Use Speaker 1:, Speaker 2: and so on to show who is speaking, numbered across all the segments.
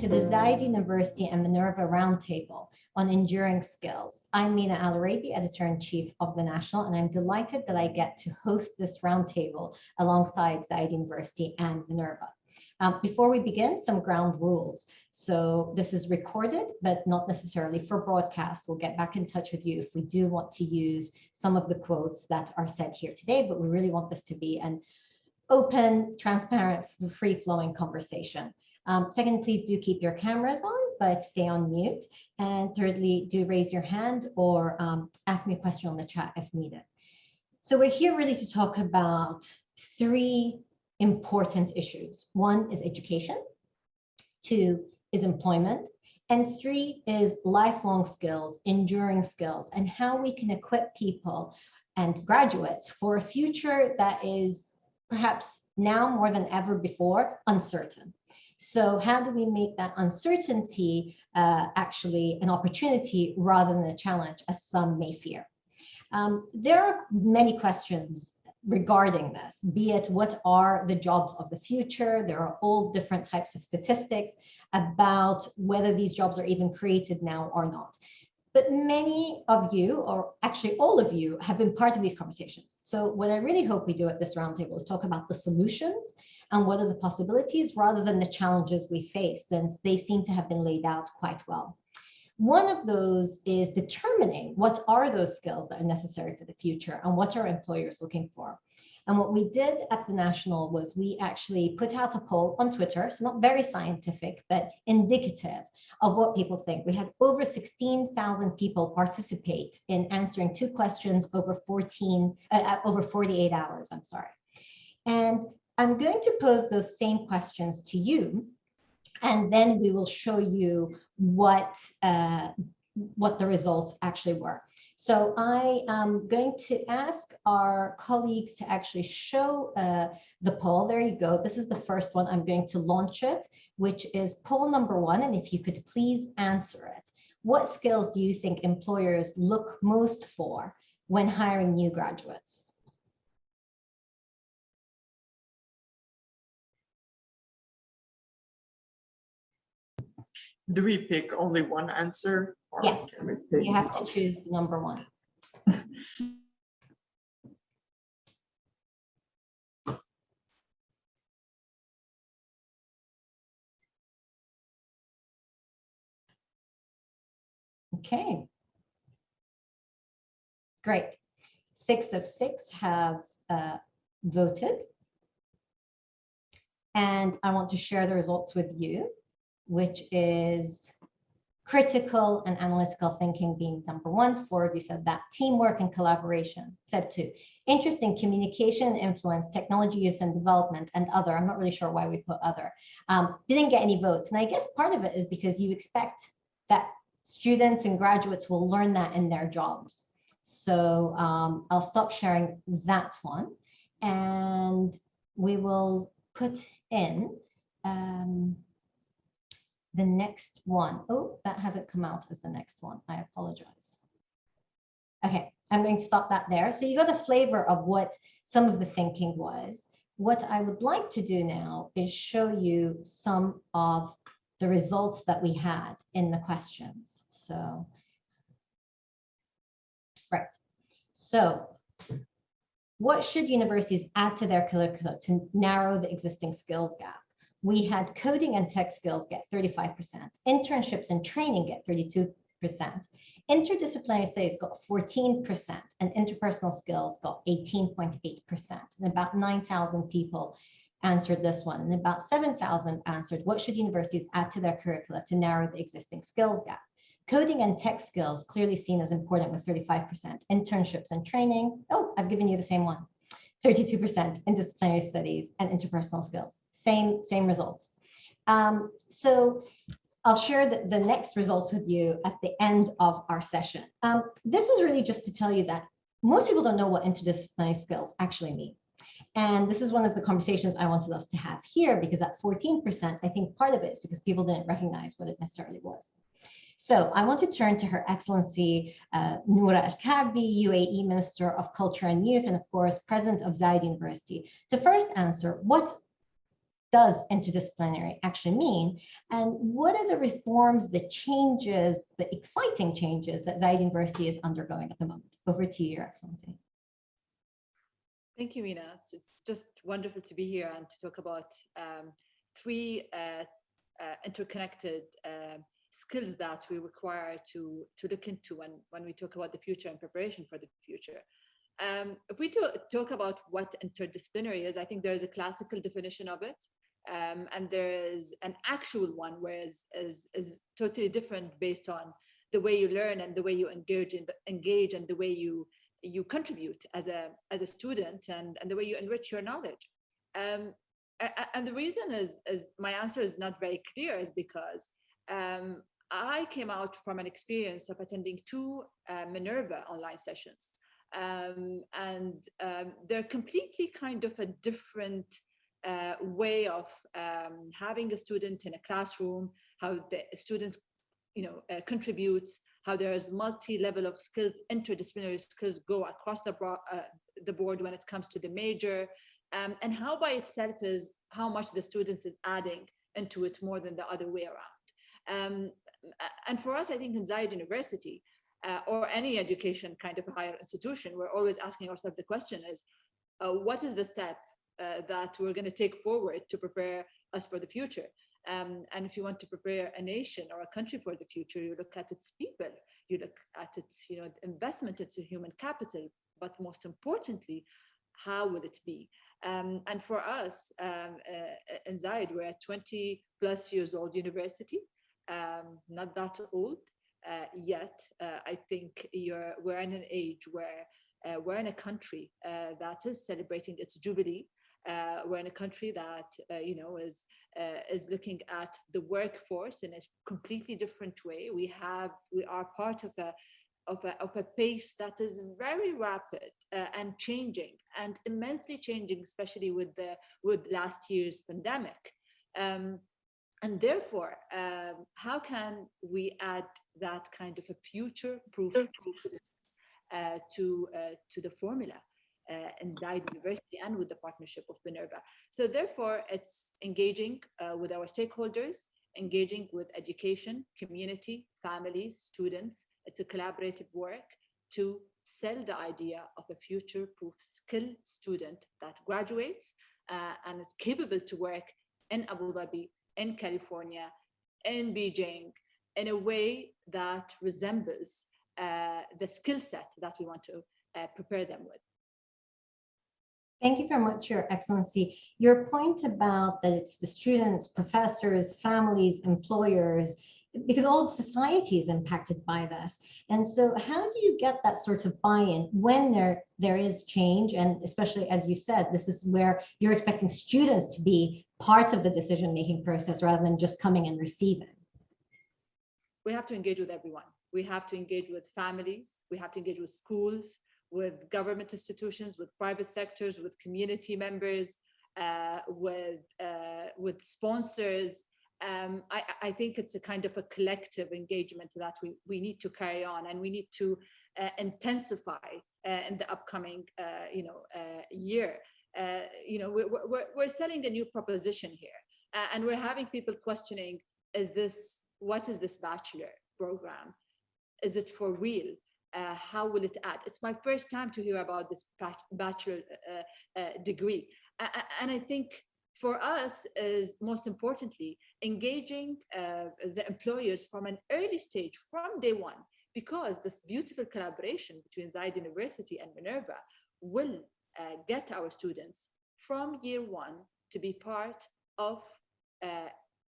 Speaker 1: to the Zayed University and Minerva Roundtable on Enduring Skills. I'm Mina Al-Oraibi, Editor-in-Chief of The National, and I'm delighted that I get to host this roundtable alongside Zayed University and Minerva. Before we begin, some ground rules. So this is recorded, but not necessarily for broadcast. We'll get back in touch with you if we do want to use some of the quotes that are said here today, but we really want this to be an open, transparent, free-flowing conversation. Second, please do keep your cameras on, but stay on mute. And thirdly, do raise your hand or ask me a question on the chat if needed. So we're here really to talk about three important issues. One is education, two is employment, and three is lifelong skills, enduring skills, and how we can equip people and graduates for a future that is perhaps now more than ever before uncertain. So how do we make that uncertainty actually an opportunity rather than a challenge, as some may fear? There are many questions regarding this, be it what are the jobs of the future. There are all different types of statistics about whether these jobs are even created now or not. But many of you, or actually all of you, have been part of these conversations. So what I really hope we do at this roundtable is talk about the solutions and what are the possibilities rather than the challenges we face, since they seem to have been laid out quite well. One of those is determining what are those skills that are necessary for the future and what are employers looking for. And what we did at the National was we actually put out a poll on Twitter, so not very scientific, but indicative of what people think. We had over 16,000 people participate in answering two questions over 48 hours, I'm sorry. And I'm going to pose those same questions to you, and then we will show you what the results actually were. So I am going to ask our colleagues to actually show the poll. There you go. This is the first one. I'm going to launch it, which is poll number one. And if you could please answer it. What skills do you think employers look most for when hiring new graduates?
Speaker 2: Do we pick only one answer? Or
Speaker 1: yes,
Speaker 2: can we pick
Speaker 1: you have to choose number one. Okay. Great. 6 of 6 have voted. And I want to share the results with you, which is critical and analytical thinking being number one. 4 of you said that. Teamwork and collaboration said 2. Interest in communication, influence, technology use and development, and other. I'm not really sure why we put other. Didn't get any votes. And I guess part of it is because you expect that students and graduates will learn that in their jobs. So I'll stop sharing that one. And we will put in the next one. Oh, that hasn't come out as the next one. I apologize. Okay, I'm going to stop that there. So you got a flavor of what some of the thinking was. What I would like to do now is show you some of the results that we had in the questions. So, right. So what should universities add to their curricula to narrow the existing skills gap? We had coding and tech skills get 35%, internships and training get 32%, interdisciplinary studies got 14%, and interpersonal skills got 18.8%. And about 9,000 people answered this one, and about 7,000 answered what should universities add to their curricula to narrow the existing skills gap. Coding and tech skills clearly seen as important with 35%, internships and training, oh, I've given you the same one. 32% in disciplinary studies and interpersonal skills. Same results. So I'll share the next results with you at the end of our session. This was really just to tell you that most people don't know what interdisciplinary skills actually mean. And this is one of the conversations I wanted us to have here, because at 14%, I think part of it is because people didn't recognize what it necessarily was. So I want to turn to Her Excellency Noura Al-Kibsi, UAE Minister of Culture and Youth, and of course, President of Zayed University, to first answer what does interdisciplinary actually mean? And what are the reforms, the changes, the exciting changes that Zayed University is undergoing at the moment? Over to you, Your Excellency.
Speaker 3: Thank you, Mina. It's just wonderful to be here and to talk about three interconnected skills that we require to look into when we talk about the future and preparation for the future. If we talk about what interdisciplinary is, I think there is a classical definition of it, and there is an actual one where is totally different based on the way you learn and the way you engage and the way you contribute as a student and the way you enrich your knowledge. And the reason is my answer is not very clear is because I came out from an experience of attending two Minerva online sessions. And they're completely kind of a different way of having a student in a classroom, how the students contributes, how there's multi-level of skills, interdisciplinary skills go across the board when it comes to the major, and how by itself is how much the students is adding into it more than the other way around. And for us, I think in Zayed University, or any education kind of a higher institution, we're always asking ourselves the question is, what is the step that we're going to take forward to prepare us for the future? And if you want to prepare a nation or a country for the future, you look at its people, you look at its investment into human capital, but most importantly, how will it be? And for us in Zayed, we're a 20 plus years old university, not that old yet. I think we're in an age where we're in a country that is celebrating its jubilee. We're in a country that is looking at the workforce in a completely different way. We are part of a pace that is very rapid and changing, and immensely changing, especially with last year's pandemic. And therefore, how can we add that kind of a future-proof to the formula in Zayed University and with the partnership of Minerva? So therefore, it's engaging with our stakeholders, engaging with education, community, families, students. It's a collaborative work to sell the idea of a future-proof skill student that graduates and is capable to work in Abu Dhabi, in California, in Beijing, in a way that resembles the skill set that we want to prepare them with.
Speaker 1: Thank you very much, Your Excellency. Your point about that it's the students, professors, families, employers, because all of society is impacted by this. And so how do you get that sort of buy-in when there is change? And especially, as you said, this is where you're expecting students to be part of the decision-making process rather than just coming and receiving.
Speaker 3: We have to engage with everyone. We have to engage with families. We have to engage with schools, with government institutions, with private sectors, with community members, with sponsors. I think it's a kind of a collective engagement that we need to carry on, and we need to intensify in the upcoming year. We're selling a new proposition here, and we're having people questioning: what is this bachelor program? Is it for real? How will it add? It's my first time to hear about this bachelor degree, and I think for us is most importantly engaging the employers from an early stage, from day one, because this beautiful collaboration between Zayed University and Minerva will get our students from year one to be part of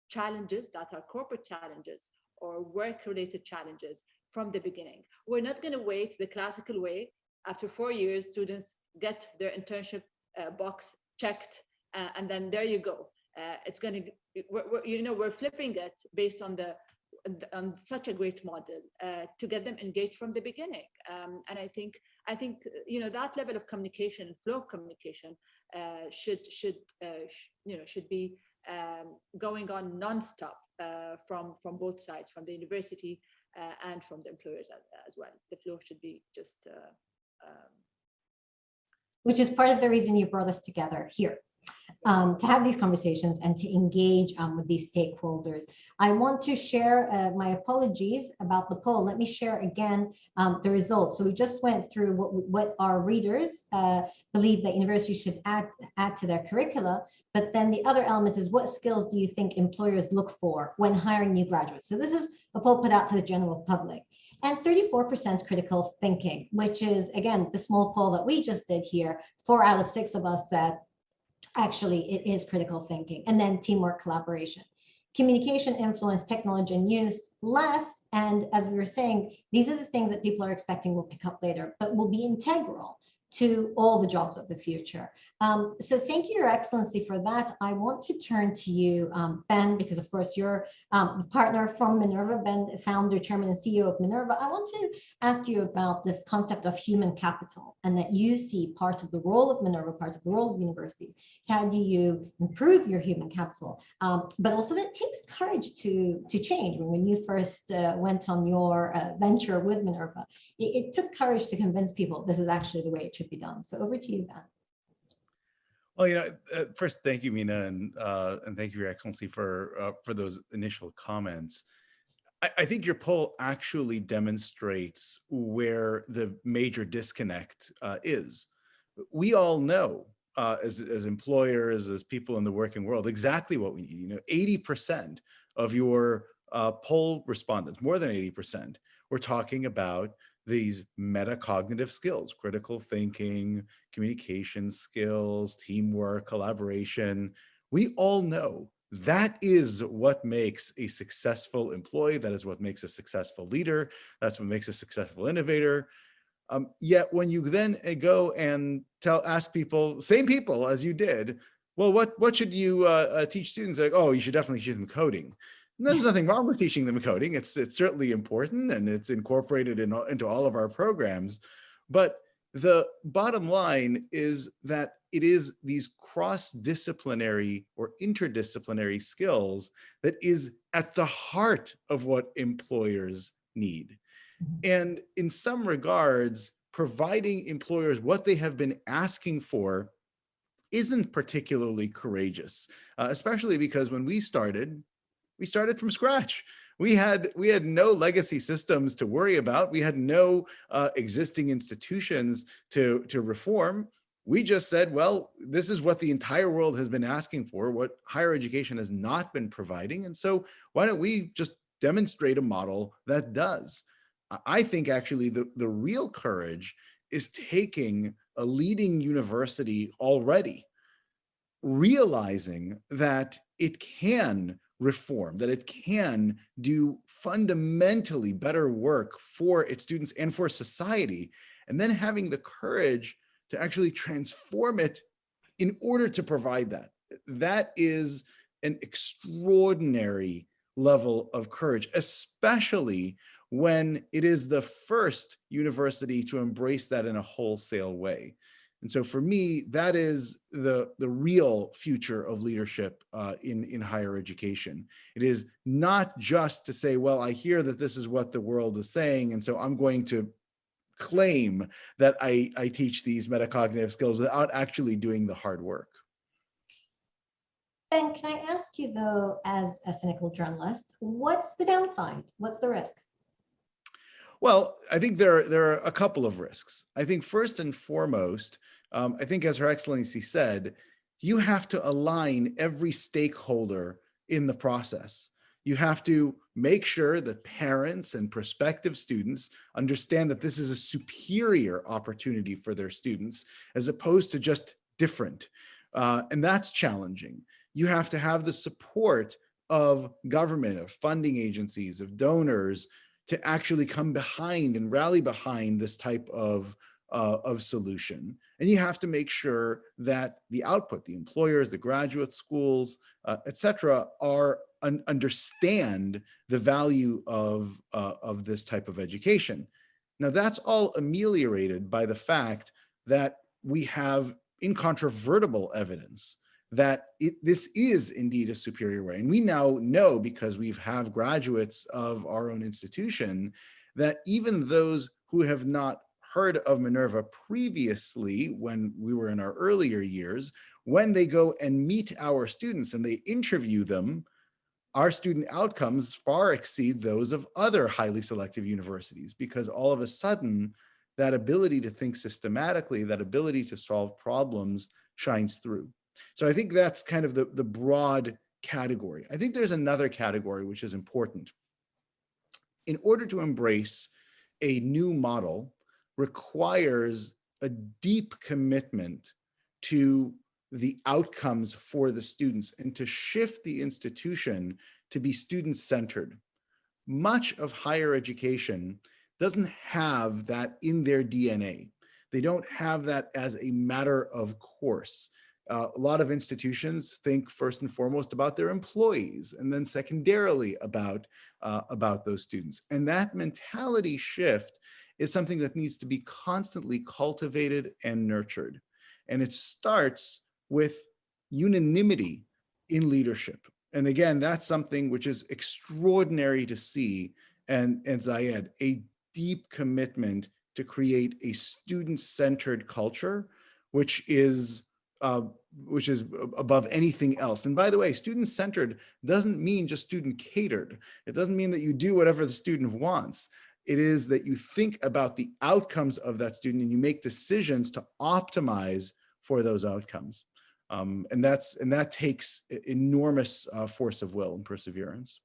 Speaker 3: challenges that are corporate challenges or work-related challenges from the beginning. We're not going to wait the classical way. After 4 years, students get their internship box checked, and then there you go. It's going to, we're flipping it based on on such a great model to get them engaged from the beginning. And I think that level of communication, flow of communication, should be going on nonstop from both sides, from the university and from the employers as well. The flow should be just.
Speaker 1: Which is part of the reason you brought us together here. to have these conversations and to engage with these stakeholders. I want to share my apologies about the poll. Let me share again the results. So we just went through what our readers believe that universities should add to their curricula, but then the other element is, what skills do you think employers look for when hiring new graduates? So this is a poll put out to the general public. And 34% critical thinking, which is, again, the small poll that we just did here. 4 out of 6 of us said, actually, it is critical thinking. And then teamwork, collaboration. Communication, influence, technology, and use, less. And as we were saying, these are the things that people are expecting will pick up later, but will be integral to all the jobs of the future. So thank you, Your Excellency, for that. I want to turn to you, Ben, because of course you're the partner from Minerva, Ben, founder, chairman, and CEO of Minerva. I want to ask you about this concept of human capital, and that you see part of the role of Minerva, part of the role of universities. So how do you improve your human capital? But also that it takes courage to change. When you first went on your venture with Minerva, it took courage to convince people this is actually the way it should be done. So over to you, Ben.
Speaker 4: Well, first, thank you, Mina, and thank you, Your Excellency, for those initial comments. I think your poll actually demonstrates where the major disconnect is. We all know, as employers, as people in the working world, exactly what we need. 80% of your poll respondents, more than 80%, were talking about these metacognitive skills: critical thinking, communication skills, teamwork, collaboration. We all know that is what makes a successful employee. That is what makes a successful leader. That's what makes a successful innovator. Yet when you then go and ask people, same people as you did, well, what should you teach students? Like, oh, you should definitely teach them coding. And there's nothing wrong with teaching them coding. It's certainly important, and it's incorporated into all of our programs. But the bottom line is that it is these cross-disciplinary or interdisciplinary skills that is at the heart of what employers need. And in some regards, providing employers what they have been asking for isn't particularly courageous, especially because when we started from scratch. We had no legacy systems to worry about. We had no existing institutions to reform. We just said, well, this is what the entire world has been asking for, what higher education has not been providing. And so why don't we just demonstrate a model that does? I think actually the real courage is taking a leading university already, realizing that it can reform, that it can do fundamentally better work for its students and for society, and then having the courage to actually transform it in order to provide that. That is an extraordinary level of courage, especially when it is the first university to embrace that in a wholesale way. And so for me, that is the real future of leadership in higher education. It is not just to say, well, I hear that this is what the world is saying, and so I'm going to claim that I teach these metacognitive skills without actually doing the hard work.
Speaker 1: Ben, can I ask you though, as a cynical journalist, what's the downside? What's the risk?
Speaker 4: Well, I think there are a couple of risks. I think first and foremost, I think as Her Excellency said, you have to align every stakeholder in the process. You have to make sure that parents and prospective students understand that this is a superior opportunity for their students as opposed to just different. And that's challenging. You have to have the support of government, of funding agencies, of donors, to actually come behind and rally behind this type of solution. And you have to make sure that the output, the employers, the graduate schools, et cetera, understand the value of this type of education. Now, that's all ameliorated by the fact that we have incontrovertible evidence that this is indeed a superior way. And we now know, because we have graduates of our own institution, that even those who have not heard of Minerva previously when we were in our earlier years, when they go and meet our students and they interview them, our student outcomes far exceed those of other highly selective universities, because all of a sudden, that ability to think systematically, that ability to solve problems shines through. So I think that's kind of the broad category. I think there's another category which is important. In order to embrace a new model requires a deep commitment to the outcomes for the students and to shift the institution to be student-centered. Much of higher education doesn't have that in their DNA. They don't have that as a matter of course. A lot of institutions think first and foremost about their employees, and then secondarily about those students. And that mentality shift is something that needs to be constantly cultivated and nurtured. And it starts with unanimity in leadership. And again, that's something which is extraordinary to see. And Zayed, a deep commitment to create a student-centered culture, which is above anything else. And by the way, student-centered doesn't mean just student-catered. It doesn't mean that you do whatever the student wants. It is that you think about the outcomes of that student and you make decisions to optimize for those outcomes. And that takes enormous force of will and perseverance.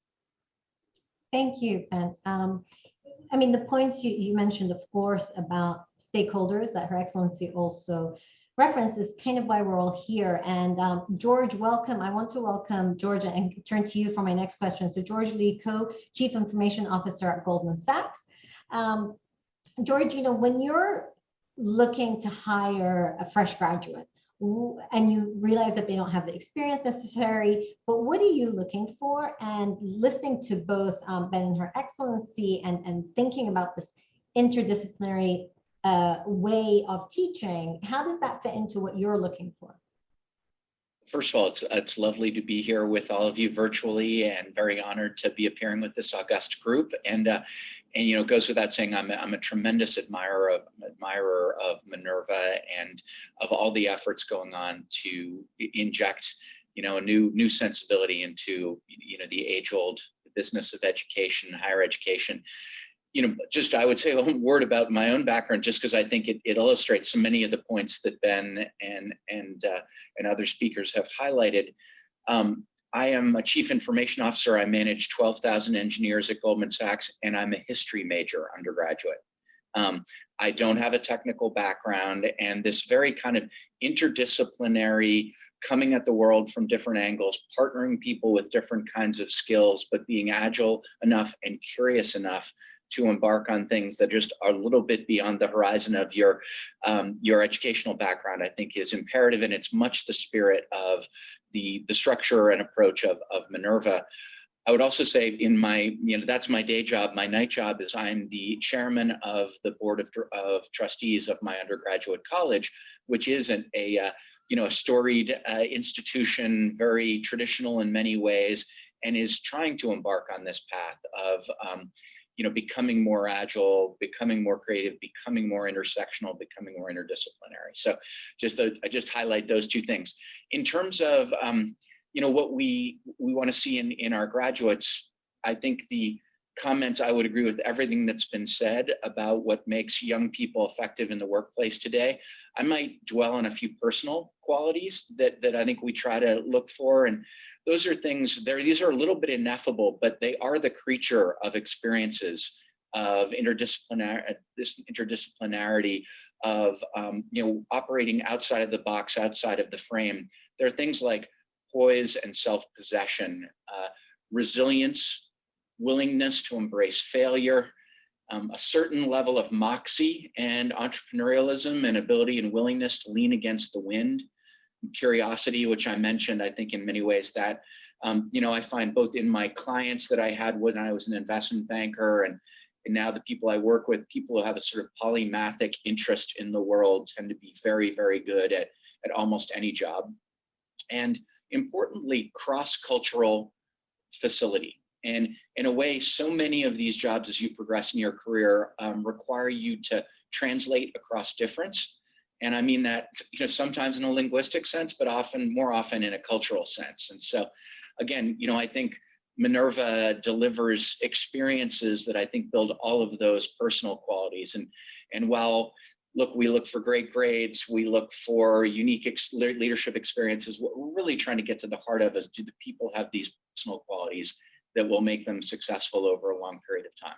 Speaker 1: Thank you, Bint. I mean, the points you mentioned, of course, about stakeholders that Her Excellency also referenced is kind of why we're all here. And George, welcome. I want to welcome George and turn to you for my next question. So George Lee, Co-Chief Information Officer at Goldman Sachs. George, you know, when you're looking to hire a fresh graduate, and you realize that they don't have the experience necessary, but what are you looking for? And listening to both Ben and Her Excellency and thinking about this interdisciplinary way of teaching, how does that fit into what you're looking for?
Speaker 5: First of all, it's lovely to be here with all of you virtually, and very honored to be appearing with this august group. And you know, it goes without saying, I'm a tremendous admirer of Minerva and of all the efforts going on to inject, you know, a new sensibility into, you know, the age-old business of education, higher education. You know, just I would say a word about my own background, just because I think it illustrates so many of the points that Ben and other speakers have highlighted. I am a chief information officer. I manage 12,000 engineers at Goldman Sachs, and I'm a history major undergraduate. I don't have a technical background, and this very kind of interdisciplinary, coming at the world from different angles, partnering people with different kinds of skills, but being agile enough and curious enough to embark on things that just are a little bit beyond the horizon of your educational background, I think is imperative. And it's much the spirit of the structure and approach of Minerva. I would also say in my, you know, that's my day job. My night job is I'm the chairman of the board of trustees of my undergraduate college, which is a storied institution, very traditional in many ways, and is trying to embark on this path of becoming more agile, becoming more creative, becoming more intersectional, becoming more interdisciplinary. So I just highlight those two things. In terms of what we want to see in our graduates, I think the comments, I would agree with everything that's been said about what makes young people effective in the workplace today. I might dwell on a few personal qualities that I think we try to look for, and those are things, these are a little bit ineffable, but they are the creature of experiences of interdisciplinarity, of operating outside of the box, outside of the frame. There are things like poise and self-possession, resilience, willingness to embrace failure, a certain level of moxie and entrepreneurialism and ability and willingness to lean against the wind, curiosity, which I mentioned. I think in many ways that, I find both in my clients that I had when I was an investment banker and now the people I work with, people who have a sort of polymathic interest in the world tend to be very, very good at almost any job. And importantly, cross-cultural facility. And in a way, so many of these jobs as you progress in your career require you to translate across difference. And I mean that, sometimes in a linguistic sense, but more often in a cultural sense. And so again, I think Minerva delivers experiences that I think build all of those personal qualities. And while we look for great grades, we look for unique leadership experiences, what we're really trying to get to the heart of is, do the people have these personal qualities that will make them successful over a long period of time?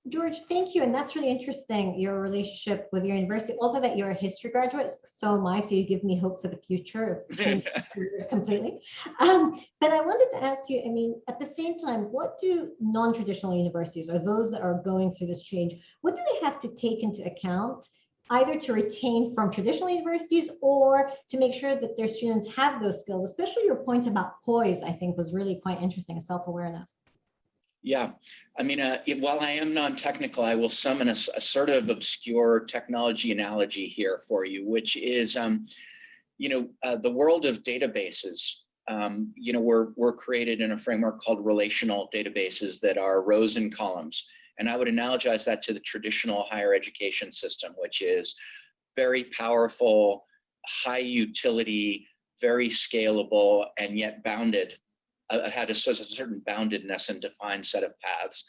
Speaker 1: George, thank you. And that's really interesting, your relationship with your university. Also that you're a history graduate, so am I, so you give me hope for the future of careers completely. But I wanted to ask you, at the same time, what do non-traditional universities, or those that are going through this change, what do they have to take into account, either to retain from traditional universities or to make sure that their students have those skills? Especially your point about poise, I think, was really quite interesting, self-awareness.
Speaker 5: Yeah, while I am non-technical, I will summon a sort of obscure technology analogy here for you, which is, the world of databases. We're created in a framework called relational databases that are rows and columns. And I would analogize that to the traditional higher education system, which is very powerful, high utility, very scalable, and yet bounded. Had a certain boundedness and defined set of paths.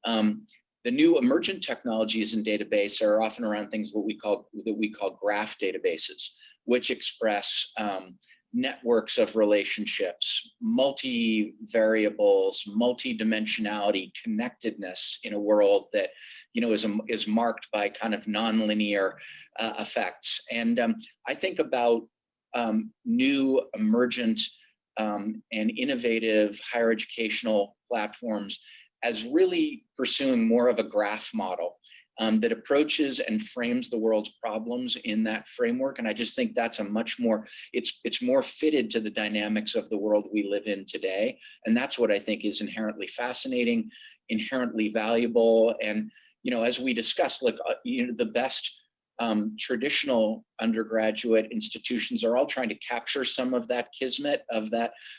Speaker 5: The new emergent technologies in database are often around things that we call graph databases, which express networks of relationships, multi-variables, multi-dimensionality, connectedness in a world that is marked by kind of nonlinear effects. And I think about new emergent and innovative higher educational platforms as really pursuing more of a graph model that approaches and frames the world's problems in that framework. And I just think that's a much more, it's more fitted to the dynamics of the world we live in today. And that's what I think is inherently fascinating, inherently valuable. And, as we discussed, the best traditional undergraduate institutions are all trying to capture some of that kismet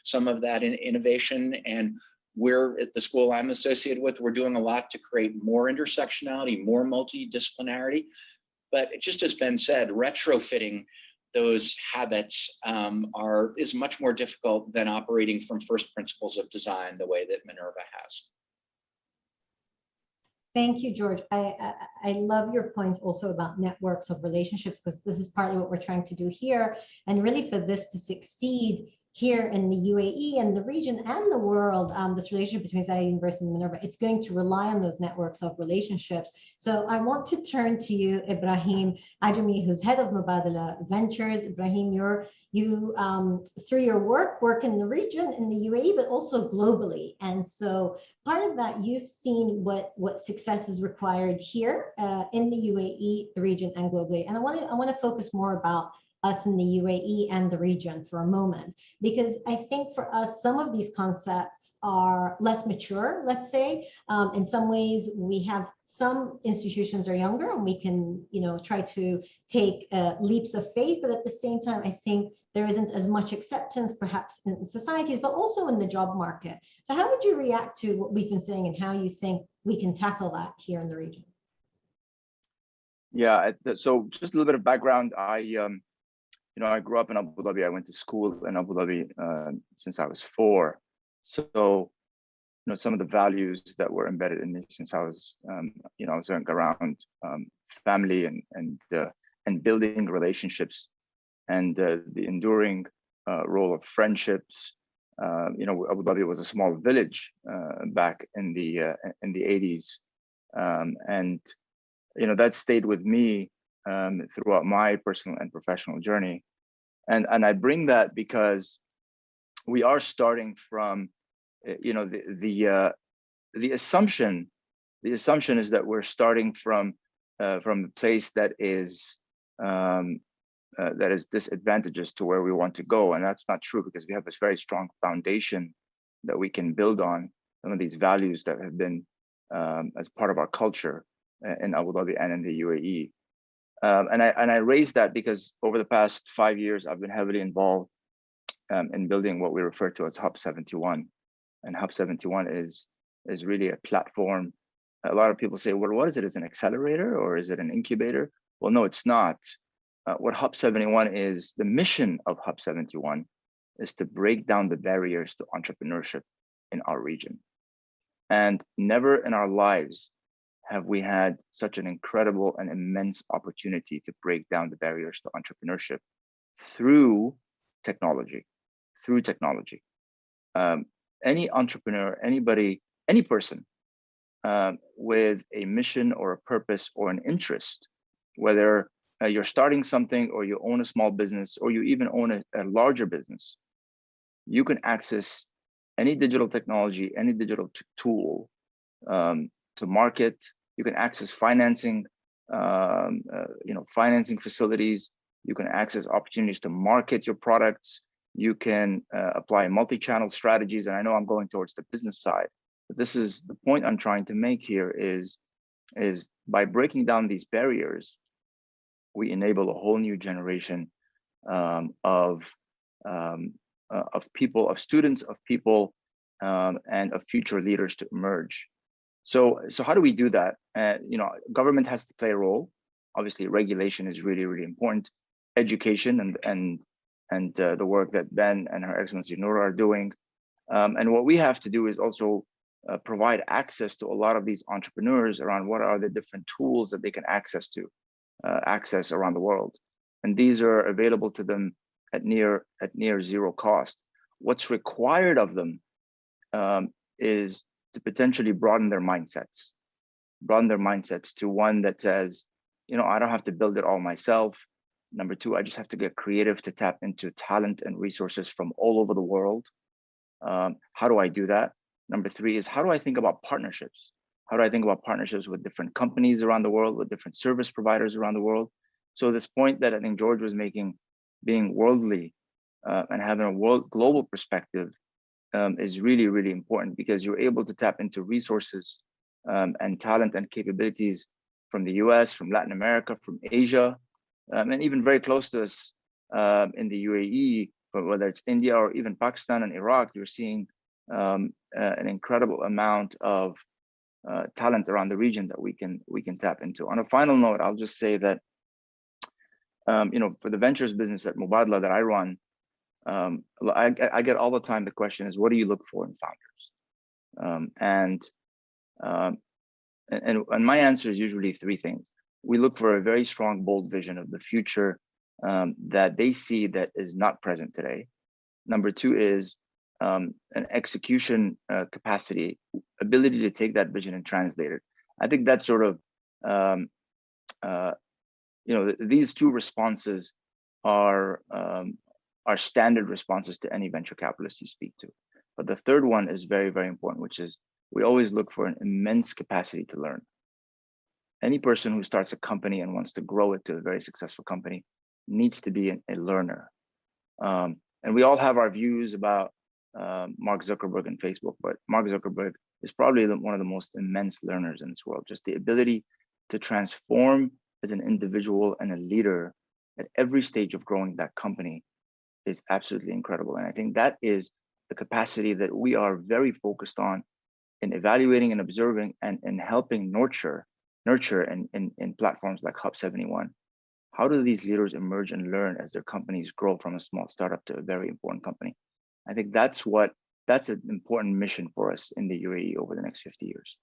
Speaker 5: some of that innovation. And we're at the school I'm associated with, we're doing a lot to create more intersectionality, more multidisciplinarity. But just as Ben said, retrofitting those habits is much more difficult than operating from first principles of design the way that Minerva has.
Speaker 1: Thank you, George. I love your point also about networks of relationships, because this is partly what we're trying to do here. And really, for this to succeed here in the UAE and the region and the world, this relationship between Zayed University and Minerva, it's going to rely on those networks of relationships. So I want to turn to you, Ibrahim Ajami, who's head of Mubadala Ventures. Ibrahim, you through your work in the region, in the UAE, but also globally. And so part of that, you've seen what success is required here in the UAE, the region, and globally. And I want to focus more about us in the UAE and the region for a moment, because I think for us, some of these concepts are less mature, let's say. In some ways, we have some institutions are younger and we can, try to take leaps of faith, but at the same time, I think there isn't as much acceptance perhaps in societies, but also in the job market. So how would you react to what we've been saying and how you think we can tackle that here in the region?
Speaker 6: Yeah, so just a little bit of background. I grew up in Abu Dhabi. I went to school in Abu Dhabi since I was 4. So, some of the values that were embedded in me since I was, I was around family and building relationships and the enduring role of friendships. Abu Dhabi was a small village back in the 80s, and that stayed with me throughout my personal and professional journey. And I bring that because we are starting from, the assumption is that we're starting from a place that is disadvantageous to where we want to go. And that's not true, because we have this very strong foundation that we can build on, some of these values that have been as part of our culture in Abu Dhabi and in the UAE. And I raised that because over the past 5 years, I've been heavily involved in building what we refer to as Hub 71, And Hub 71 is really a platform. A lot of people say, well, what is it? Is it an accelerator or is it an incubator? Well, no, it's not. What Hub 71 is, the mission of Hub 71 is to break down the barriers to entrepreneurship in our region. And never in our lives have we had such an incredible and immense opportunity to break down the barriers to entrepreneurship through technology. Any entrepreneur, anybody, any person with a mission or a purpose or an interest, whether you're starting something or you own a small business or you even own a larger business, you can access any digital technology, any digital tool to market. You can access financing, financing facilities. You can access opportunities to market your products. You can apply multi-channel strategies. And I know I'm going towards the business side, but this is the point I'm trying to make here is by breaking down these barriers, we enable a whole new generation of people, of students, of people, and of future leaders to emerge. So how do we do that? Government has to play a role. Obviously, regulation is really, really important. Education and the work that Ben and Her Excellency Noura are doing. And what we have to do is also provide access to a lot of these entrepreneurs around what are the different tools that they can access around the world. And these are available to them at near zero cost. What's required of them is to potentially broaden their mindsets to one that says, I don't have to build it all myself. Number two, I just have to get creative to tap into talent and resources from all over the world. How do I do that? Number three is, how do I think about partnerships? How do I think about partnerships with different companies around the world, with different service providers around the world? So this point that I think George was making, being worldly and having a global perspective is really, really important, because you're able to tap into resources and talent and capabilities from the US, from Latin America, from Asia, and even very close to us in the UAE, but whether it's India or even Pakistan and Iraq, you're seeing an incredible amount of talent around the region that we can tap into. On a final note, I'll just say that for the ventures business at Mubadala that I run, I get all the time the question is, what do you look for in founders? And my answer is usually three things. We look for a very strong, bold vision of the future that they see that is not present today. Number two is an execution capacity, ability to take that vision and translate it. I think that's sort of, these two responses are standard responses to any venture capitalist you speak to. But the third one is very, very important, which is we always look for an immense capacity to learn. Any person who starts a company and wants to grow it to a very successful company needs to be a learner. And we all have our views about Mark Zuckerberg and Facebook, but Mark Zuckerberg is probably one of the most immense learners in this world. Just the ability to transform as an individual and a leader at every stage of growing that company is absolutely incredible. And I think that is the capacity that we are very focused on in evaluating and observing and helping nurture in platforms like Hub 71. How do these leaders emerge and learn as their companies grow from a small startup to a very important company? I think that's an important mission for us in the UAE over the next 50 years.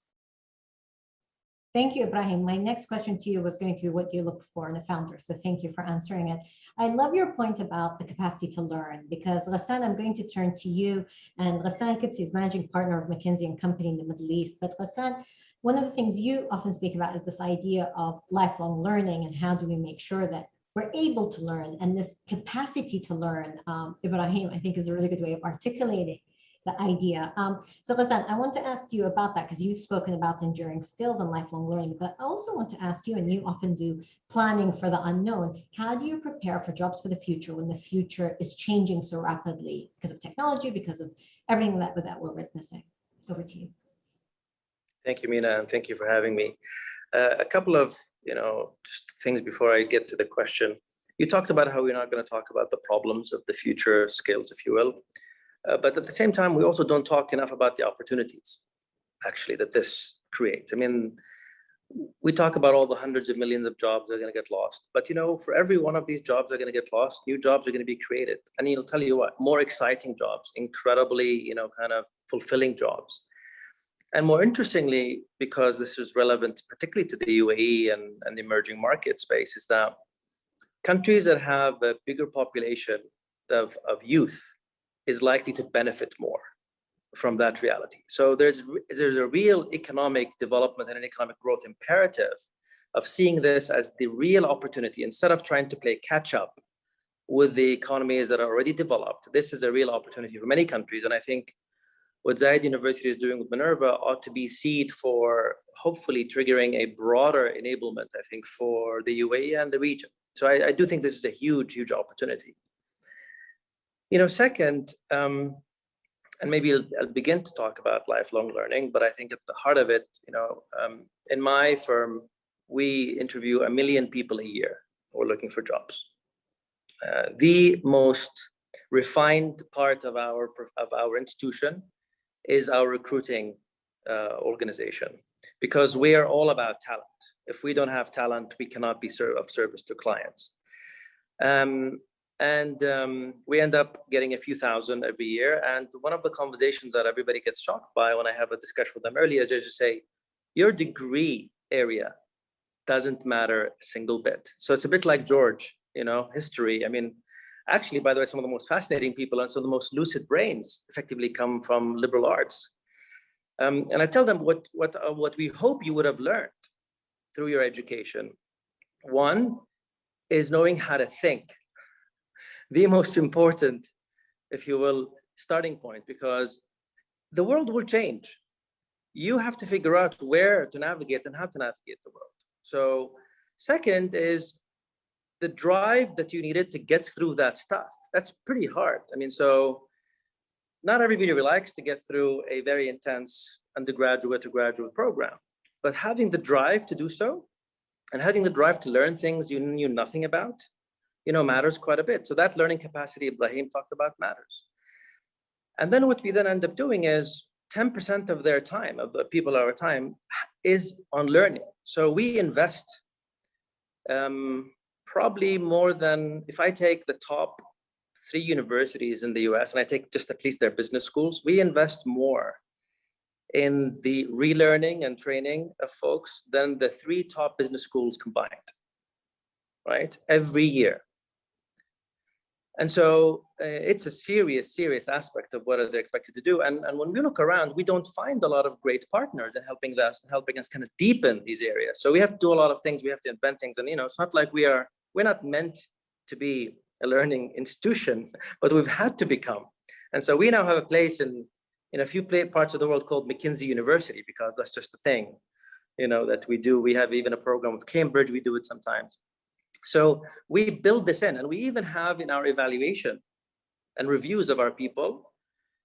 Speaker 1: Thank you, Ibrahim. My next question to you was going to be, what do you look for in a founder? So thank you for answering it. I love your point about the capacity to learn, because Gassan, I'm going to turn to you. And Gassan Al-Kibsi is managing partner of McKinsey and Company in the Middle East. But Gassan, one of the things you often speak about is this idea of lifelong learning, and how do we make sure that we're able to learn, and this capacity to learn. Ibrahim, I think, is a really good way of articulating the idea. So Gassan, I want to ask you about that, because you've spoken about enduring skills and lifelong learning, but I also want to ask you, and you often do planning for the unknown, how do you prepare for jobs for the future when the future is changing so rapidly because of technology, because of everything that we're witnessing? Over to you.
Speaker 7: Thank you, Mina, and thank you for having me. A couple of just things before I get to the question. You talked about how we're not going to talk about the problems of the future skills, if you will. But at the same time, we also don't talk enough about the opportunities, actually, that this creates. I mean, we talk about all the hundreds of millions of jobs that are going to get lost, but for every one of these jobs that are going to get lost, new jobs are going to be created. And he'll tell you what, more exciting jobs, incredibly, kind of fulfilling jobs. And more interestingly, because this is relevant particularly to the UAE and the emerging market space, is that countries that have a bigger population of youth is likely to benefit more from that reality. So there's a real economic development and an economic growth imperative of seeing this as the real opportunity instead of trying to play catch up with the economies that are already developed. This is a real opportunity for many countries. And I think what Zayed University is doing with Minerva ought to be seed for hopefully triggering a broader enablement, I think, for the UAE and the region. So I do think this is a huge, huge opportunity. Second, and maybe I'll begin to talk about lifelong learning, but I think at the heart of it, in my firm, we interview 1 million people a year who are looking for jobs. The most refined part of our institution is our recruiting organization, because we are all about talent. If we don't have talent, we cannot be of service to clients. We end up getting a few thousand every year. And one of the conversations that everybody gets shocked by when I have a discussion with them earlier is just say, your degree area doesn't matter a single bit. So it's a bit like George, history. I mean, actually, by the way, some of the most fascinating people and some of the most lucid brains effectively come from liberal arts. And I tell them what we hope you would have learned through your education. One is knowing how to think. The most important, if you will, starting point, because the world will change. You have to figure out where to navigate and how to navigate the world. So second is the drive that you needed to get through that stuff. That's pretty hard. I mean, so not everybody likes to get through a very intense undergraduate to graduate program, but having the drive to do so and having the drive to learn things you knew nothing about, matters quite a bit. So that learning capacity Ibrahim talked about matters. And then what we then end up doing is 10% of their time, of the people our time, is on learning. So we invest probably more than, if I take the top 3 universities in the US and I take just at least their business schools, we invest more in the relearning and training of folks than the 3 top business schools combined, right? Every year. And so it's a serious aspect of what they're expected to do. And when we look around, we don't find a lot of great partners in helping us kind of deepen these areas. So we have to do a lot of things. We have to invent things. And, it's not like we're not meant to be a learning institution, but we've had to become. And so we now have a place in a few parts of the world called McKinsey University, because that's just the thing, that we do. We have even a program with Cambridge. We do it sometimes. So we build this in, and we even have in our evaluation and reviews of our people,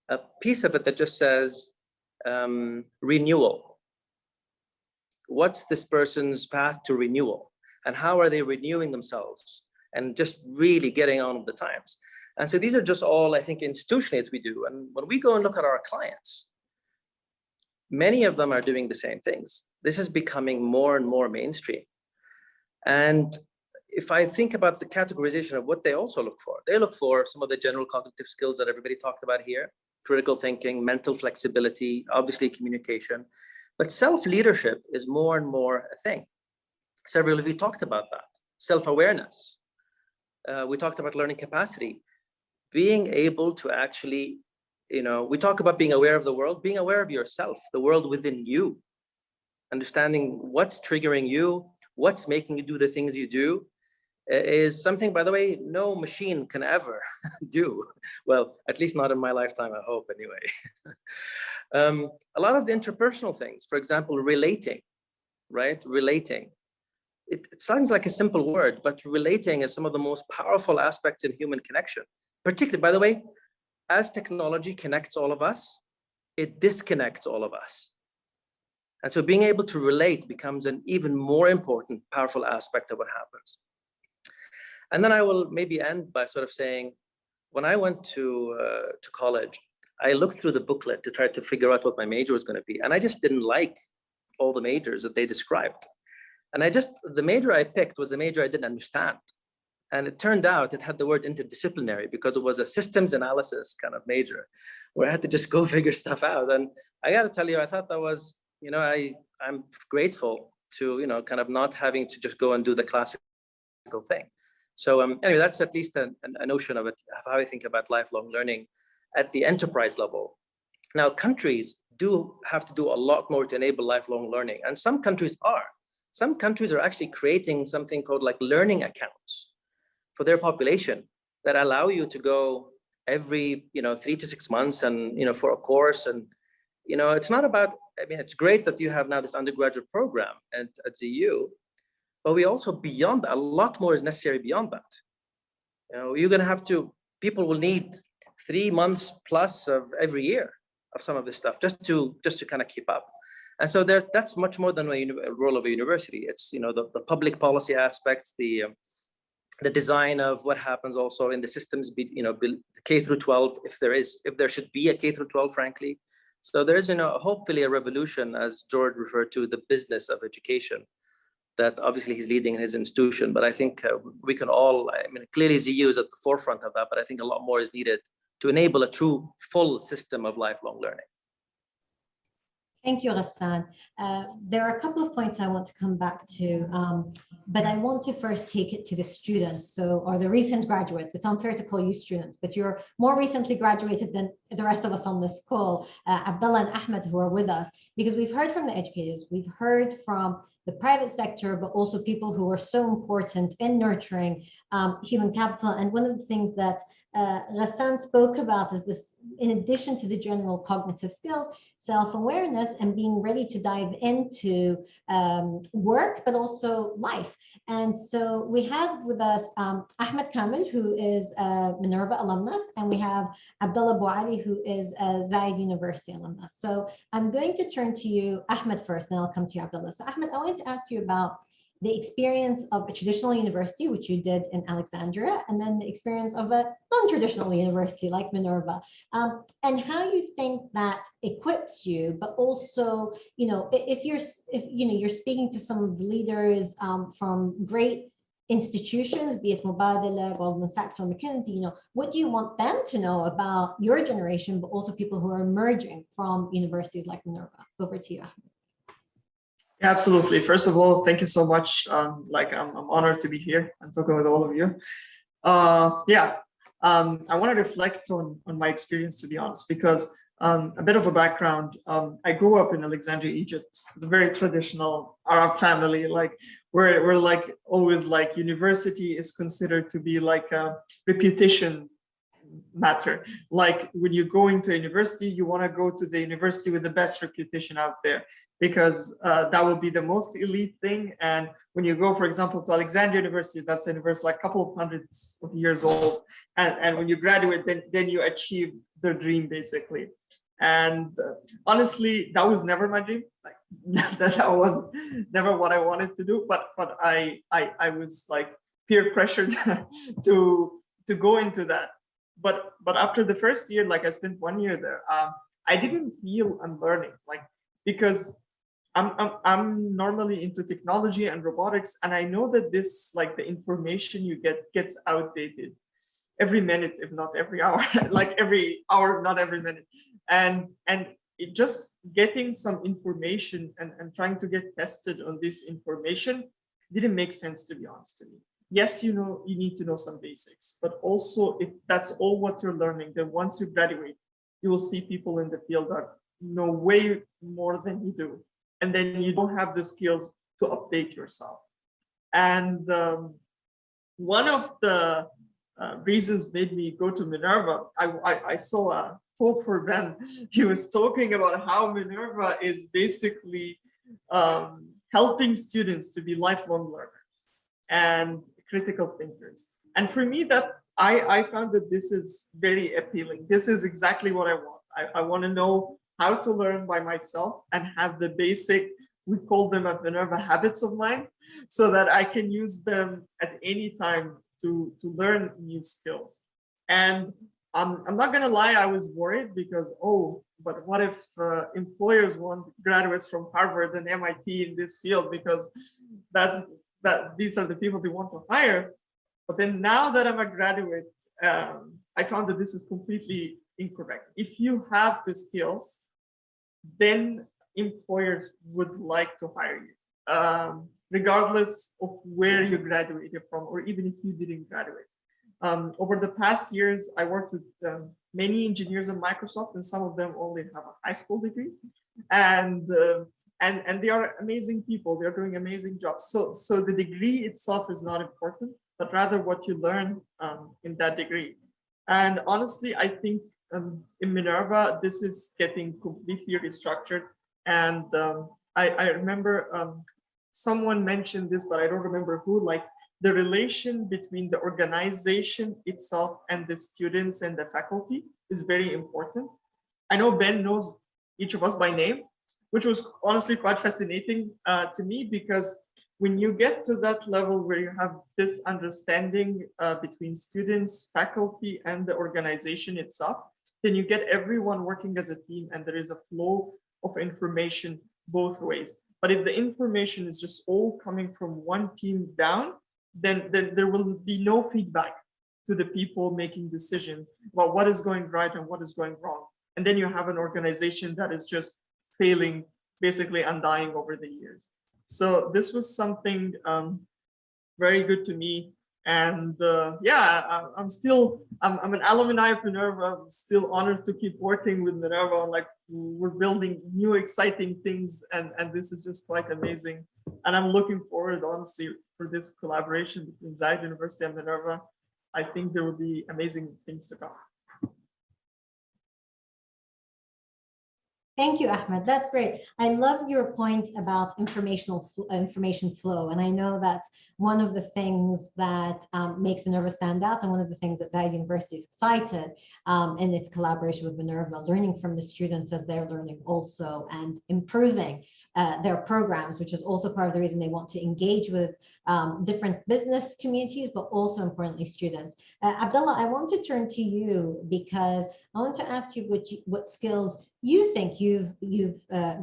Speaker 7: a piece of it that just says renewal. What's this person's path to renewal? And how are they renewing themselves? And just really getting on with the times. And so these are just all, I think, institutionally we do. And when we go and look at our clients, many of them are doing the same things. This is becoming more and more mainstream. And if I think about the categorization of what they also look for, they look for some of the general cognitive skills that everybody talked about here, critical thinking, mental flexibility, obviously communication, but self-leadership is more and more a thing. Several of you talked about that. Self-awareness. We talked about learning capacity, being able to actually, we talk about being aware of the world, being aware of yourself, the world within you, understanding what's triggering you, what's making you do the things you do, is something, by the way, no machine can ever do. Well, at least not in my lifetime, I hope, anyway. A lot of the interpersonal things, for example, relating, right? Relating. It sounds like a simple word, but relating is some of the most powerful aspects in human connection. Particularly, by the way, as technology connects all of us, it disconnects all of us. And so being able to relate becomes an even more important, powerful aspect of what happens. And then I will maybe end by sort of saying, when I went to college, I looked through the booklet to try to figure out what my major was going to be. And I just didn't like all the majors that they described. And the major I picked was a major I didn't understand. And it turned out it had the word interdisciplinary because it was a systems analysis kind of major where I had to just go figure stuff out. And I got to tell you, I thought that was, I'm grateful to, kind of not having to just go and do the classical thing. So anyway, that's at least a notion of it, of how I think about lifelong learning at the enterprise level. Now, countries do have to do a lot more to enable lifelong learning. And some countries are. Some countries are actually creating something called like learning accounts for their population that allow you to go every 3 to 6 months and for a course. And it's not about, it's great that you have now this undergraduate program at ZU, but we also beyond that, a lot more is necessary beyond that. You're going to have to, people will need 3 months plus of every year of some of this stuff just to kind of keep up. And so that's much more than a role of a university. It's the public policy aspects, the design of what happens also in the systems, K through 12, if there should be a K through 12, frankly. So there's hopefully a revolution, as George referred to, the business of education that obviously he's leading in his institution. But I think we can all, clearly ZU is at the forefront of that, but I think a lot more is needed to enable a true full system of lifelong learning.
Speaker 1: Thank you, Gassan. There are a couple of points I want to come back to, but I want to first take it to the students, or the recent graduates. It's unfair to call you students, but you're more recently graduated than the rest of us on this call, Abdullah and Ahmed, who are with us, because we've heard from the educators, we've heard from the private sector, but also people who are so important in nurturing human capital. And one of the things that Gassan spoke about is this, in addition to the general cognitive skills, self-awareness and being ready to dive into work, but also life. And so we have with us Ahmed Kamel, who is a Minerva alumnus, and we have Abdullah Buali, who is a Zayed University alumnus. So I'm going to turn to you, Ahmed, first, then I'll come to you, Abdullah. So Ahmed, I wanted to ask you about the experience of a traditional university, which you did in Alexandria, and then the experience of a non-traditional university like Minerva, and how you think that equips you, but also, if you're speaking to some of the leaders from great institutions, be it Mubadala, Goldman Sachs, or McKinsey, what do you want them to know about your generation, but also people who are emerging from universities like Minerva? Over to you, Ahmed.
Speaker 2: Absolutely. First of all, thank you so much. I'm honored to be here and talking with all of you. I want to reflect on my experience, to be honest, because a bit of a background. I grew up in Alexandria, Egypt, a very traditional Arab family. We're like always like university is considered to be like a reputation matter. Like when you go into a university, you want to go to the university with the best reputation out there, because that will be the most elite thing. And when you go, for example, to Alexandria University, that's a university like a couple of hundreds of years old. And when you graduate, then you achieve the dream, basically. And honestly, that was never my dream. That was never what I wanted to do. But I was like peer pressured to go into that. But after the first year, I spent 1 year there, I didn't feel I'm learning, because I'm normally into technology and robotics, and I know that this, the information you get gets outdated every minute, if not every hour, every hour, not every minute, and it just getting some information and trying to get tested on this information didn't make sense, to be honest to me. Yes, you need to know some basics, but also if that's all what you're learning, then once you graduate, you will see people in the field that know way more than you do. And then you don't have the skills to update yourself. And one of the reasons made me go to Minerva, I saw a talk for Ben. He was talking about how Minerva is basically helping students to be lifelong learners and critical thinkers. And for me, that I found that this is very appealing. This is exactly what I want. I want to know how to learn by myself and have the basic, we call them at Minerva, habits of mind, so that I can use them at any time to learn new skills. And I'm not gonna lie, I was worried because, oh, but what if employers want graduates from Harvard and MIT in this field, because these are the people they want to hire. But then now that I'm a graduate, I found that this is completely incorrect. If you have the skills, then employers would like to hire you, regardless of where you graduated from, or even if you didn't graduate. Over the past years, I worked with many engineers at Microsoft, and some of them only have a high school degree, and they are amazing people. They're doing amazing jobs. So the degree itself is not important, but rather what you learn in that degree. And honestly, I think in Minerva, this is getting completely restructured. And I remember someone mentioned this, but I don't remember who, like the relation between the organization itself and the students and the faculty is very important. I know Ben knows each of us by name, which was honestly quite fascinating to me, because when you get to that level where you have this understanding between students, faculty, and the organization itself, then you get everyone working as a team, and there is a flow of information both ways. But if the information is just all coming from one team down, then there will be no feedback to the people making decisions about what is going right and what is going wrong. And then you have an organization that is just failing, basically undying over the years. So this was something very good to me. And yeah, I'm an alumni of Minerva. I'm still honored to keep working with Minerva. Like, we're building new exciting things, and this is just quite amazing. And I'm looking forward, honestly, for this collaboration between Zayed University and Minerva. I think there will be amazing things to come.
Speaker 1: Thank you, Ahmed. That's great. I love your point about information flow. And I know that's one of the things that makes Minerva stand out, and one of the things that Zayed University is excited in its collaboration with Minerva, learning from the students as they're learning also, and improving their programs, which is also part of the reason they want to engage with different business communities, but also importantly, students. Abdullah, I want to turn to you because I want to ask you what skills you think you've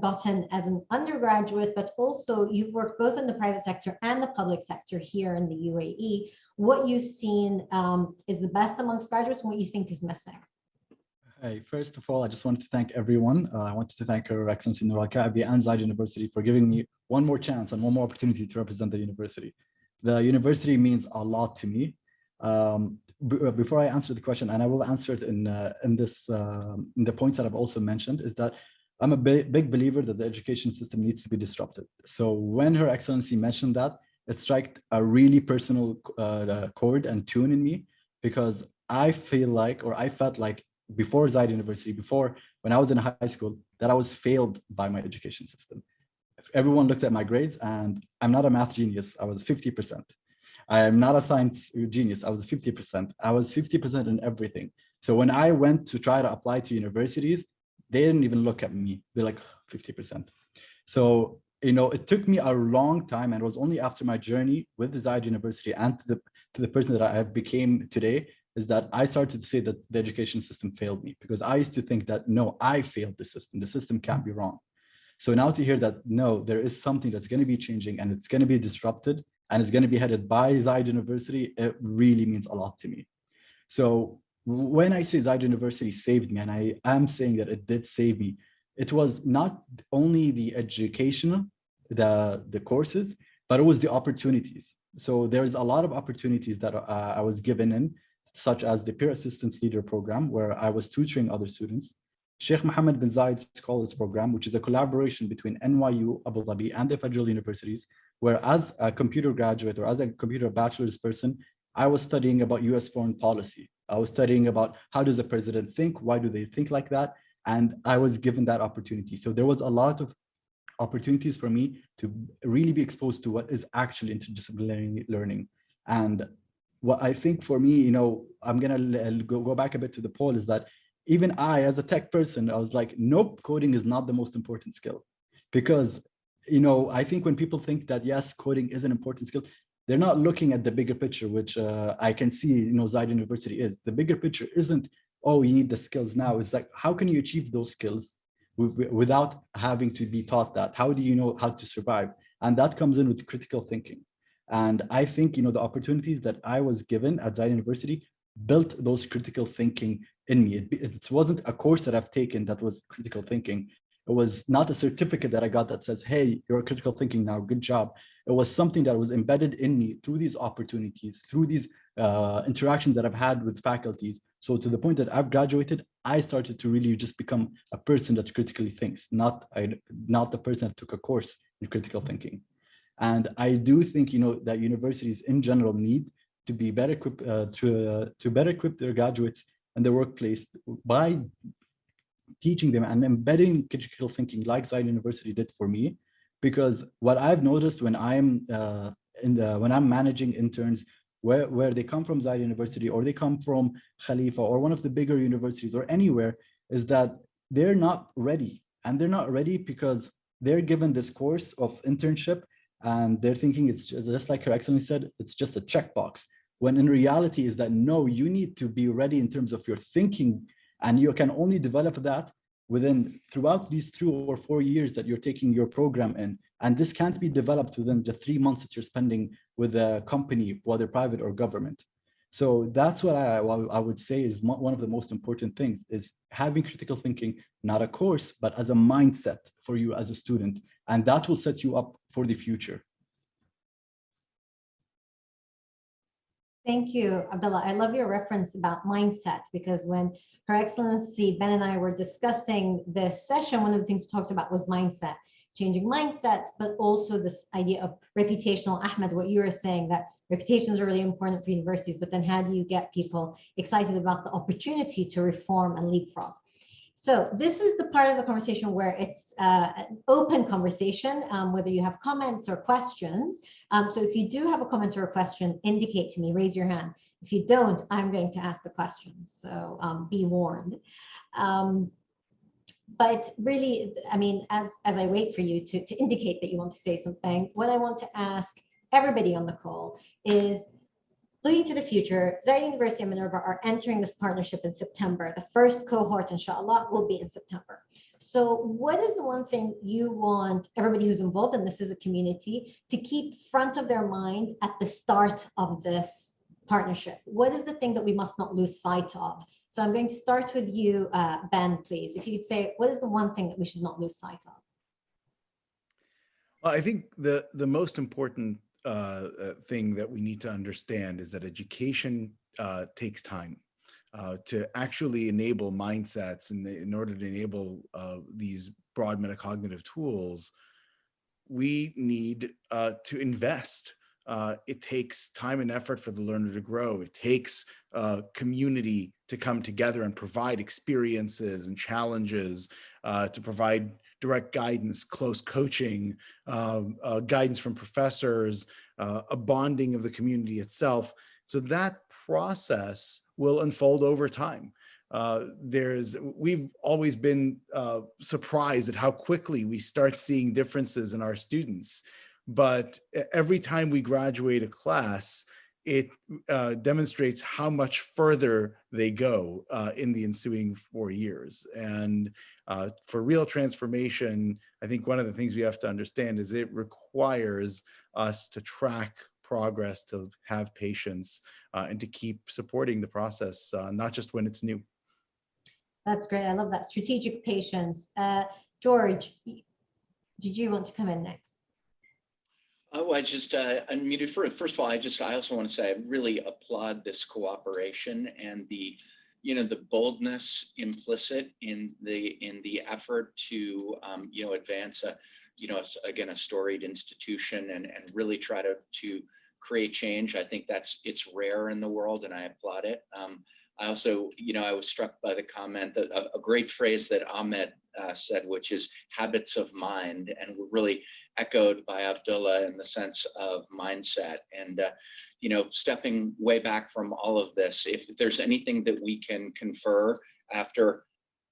Speaker 1: gotten as an undergraduate, but also you've worked both in the private sector and the public sector here in the UAE. What you've seen is the best amongst graduates, and what you think is missing.
Speaker 8: Hey, first of all, I just wanted to thank everyone. I wanted to thank Her Excellency Noura Kaabi and Zayed University for giving me one more chance and one more opportunity to represent the university. The university means a lot to me. Before I answer the question, and I will answer it in the points that I've also mentioned, is that I'm a big believer that the education system needs to be disrupted. So when Her Excellency mentioned that, it struck a really personal chord and tune in me, because I felt like before Zayed University, before when I was in high school, that I was failed by my education system. Everyone looked at my grades, and I'm not a math genius. I was 50%. I am not a science genius. I was 50%. I was 50% in everything. So when I went to try to apply to universities, they didn't even look at me. They're like 50%. So, it took me a long time, and it was only after my journey with the Zayed University and to the person that I have became today, is that I started to say that the education system failed me, because I used to think that, no, I failed the system can't be wrong. So now to hear that, no, there is something that's going to be changing, and it's going to be disrupted, and it's going to be headed by Zayed University, it really means a lot to me. So when I say Zayed University saved me, and I am saying that it did save me, it was not only the educational, the courses, but it was the opportunities. So there's a lot of opportunities that I was given in, such as the Peer Assistance Leader Program, where I was tutoring other students, Sheikh Mohammed bin Zayed Scholars Program, which is a collaboration between NYU, Abu Dhabi, and the federal universities, where as a computer graduate or as a computer bachelor's person, I was studying about US foreign policy. I was studying about how does the president think, why do they think like that? And I was given that opportunity. So there was a lot of opportunities for me to really be exposed to what is actually interdisciplinary learning. And what I think for me, I'm gonna go back a bit to the poll, is that even I, as a tech person, I was like, nope, coding is not the most important skill. Because, I think when people think that, yes, coding is an important skill, they're not looking at the bigger picture, which I can see, Zayed University is. The bigger picture isn't, oh, you need the skills now. It's like, how can you achieve those skills without having to be taught that? How do you know how to survive? And that comes in with critical thinking. And I think, the opportunities that I was given at Zayed University built those critical thinking in me. It wasn't a course that I've taken that was critical thinking. It was not a certificate that I got that says, hey, you're critical thinking now, good job. It was something that was embedded in me through these opportunities, through these interactions that I've had with faculties. So to the point that I've graduated, I started to really just become a person that critically thinks, not the person that took a course in critical thinking. And I do think, that universities in general need to be better equipped to better equip their graduates in the workplace by teaching them and embedding critical thinking like Zayed University did for me. Because what I've noticed when I'm when I'm managing interns, where they come from Zayed University or they come from Khalifa or one of the bigger universities or anywhere, is that they're not ready. And they're not ready because they're given this course of internship and they're thinking it's just like Her Excellency said, it's just a checkbox. When in reality is that, no, you need to be ready in terms of your thinking, and you can only develop that throughout these 3 or 4 years that you're taking your program in. And this can't be developed within the 3 months that you're spending with a company, whether private or government. So that's what I would say is one of the most important things, is having critical thinking, not a course, but as a mindset for you as a student. And that will set you up for the future.
Speaker 1: Thank you, Abdullah. I love your reference about mindset, because when Her Excellency Ben and I were discussing this session, one of the things we talked about was mindset, changing mindsets, but also this idea of reputational. Ahmed, what you were saying, that reputations are really important for universities, but then how do you get people excited about the opportunity to reform and leapfrog? So this is the part of the conversation where it's an open conversation, whether you have comments or questions. So if you do have a comment or a question, indicate to me, raise your hand. If you don't, I'm going to ask the questions, so be warned. But really, I mean, as I wait for you to indicate that you want to say something, what I want to ask everybody on the call is, looking to the future, Zayed University and Minerva are entering this partnership in September. The first cohort, inshallah, will be in September. So what is the one thing you want everybody who's involved in this as a community to keep front of their mind at the start of this partnership? What is the thing that we must not lose sight of? So I'm going to start with you, Ben, please. If you could say, what is the one thing that we should not lose sight of?
Speaker 4: Well, I think the most important thing that we need to understand is that education takes time to actually enable mindsets, and in order to enable these broad metacognitive tools, we need to invest. It takes time and effort for the learner to grow. It takes community to come together and provide experiences and challenges, to provide direct guidance, close coaching, guidance from professors, a bonding of the community itself. So that process will unfold over time. We've always been surprised at how quickly we start seeing differences in our students. But every time we graduate a class, it demonstrates how much further they go in the ensuing 4 years. And for real transformation, I think one of the things we have to understand is it requires us to track progress, to have patience, and to keep supporting the process, not just when it's new.
Speaker 1: That's great. I love that. Strategic patience. George, did you want to come in next?
Speaker 5: Oh, I just unmuted. First of all, I also want to say I really applaud this cooperation and the boldness implicit in the effort to advance a storied institution and really try to create change. I think it's rare in the world, and I applaud it. I also, I was struck by the comment that a great phrase that Ahmed said, which is habits of mind, and really echoed by Abdullah in the sense of mindset. And, stepping way back from all of this, if there's anything that we can confer after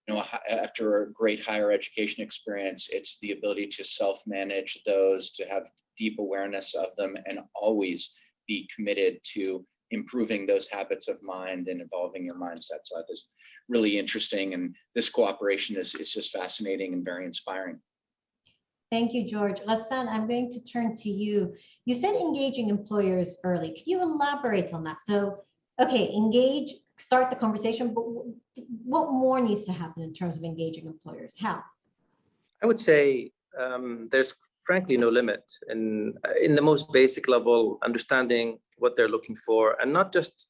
Speaker 5: a great higher education experience, it's the ability to self-manage those, to have deep awareness of them, and always be committed to improving those habits of mind and evolving your mindset. So this is really interesting, and this cooperation is just fascinating and very inspiring.
Speaker 1: Thank you, George. Gassan, I'm going to turn to you. You said engaging employers early. Could you elaborate on that? So, okay, engage, start the conversation, but what more needs to happen in terms of engaging employers? How?
Speaker 7: I would say there's frankly no limit in the most basic level, understanding what they're looking for, and not just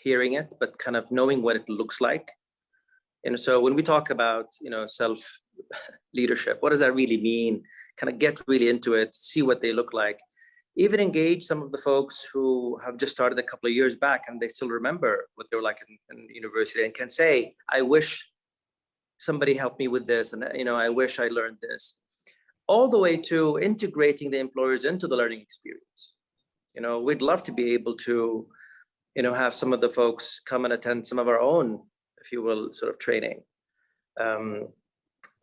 Speaker 7: hearing it, but kind of knowing what it looks like. And so when we talk about, self leadership, what does that really mean? Kind of get really into it, see what they look like. Even engage some of the folks who have just started a couple of years back and they still remember what they were like in university and can say, I wish somebody helped me with this, and I wish I learned this. All the way to integrating the employers into the learning experience. We'd love to be able to, have some of the folks come and attend some of our own, if you will, sort of training.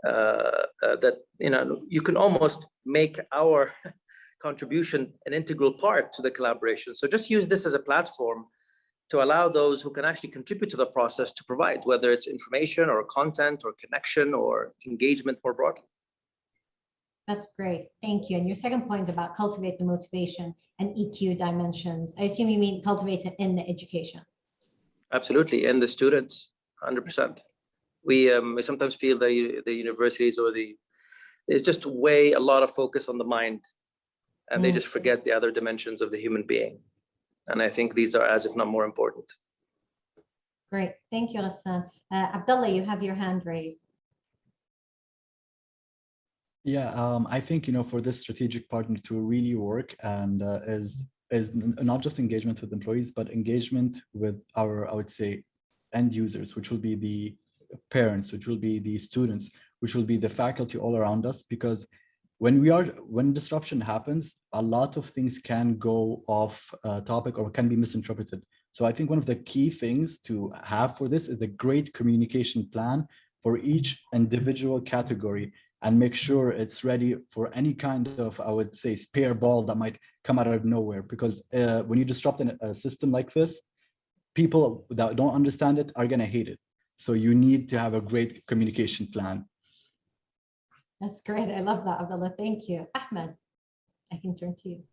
Speaker 7: That you can almost make our contribution an integral part to the collaboration. So just use this as a platform to allow those who can actually contribute to the process to provide, whether it's information or content or connection or engagement more broadly.
Speaker 1: That's great. Thank you. And your second point about cultivate the motivation and EQ dimensions, I assume you mean cultivate it in the education.
Speaker 7: Absolutely. And the students, 100%. We sometimes feel the universities or there's just a lot of focus on the mind, and they just forget the other dimensions of the human being. And I think these are as if not more important.
Speaker 1: Great. Thank you, Gassan. Abdullah, you have your hand raised.
Speaker 8: Yeah, I think, for this strategic partner to really work and is not just engagement with employees, but engagement with our, I would say, end users, which will be the parents, which will be the students, which will be the faculty all around us. Because when disruption happens, a lot of things can go off topic or can be misinterpreted. So I think one of the key things to have for this is a great communication plan for each individual category, and make sure it's ready for any kind of, I would say, spare ball that might come out of nowhere. Because when you disrupt a system like this, people that don't understand it are gonna hate it. So you need to have a great communication plan.
Speaker 1: That's great. I love that, Abdullah. Thank you. Ahmed, I can turn to you.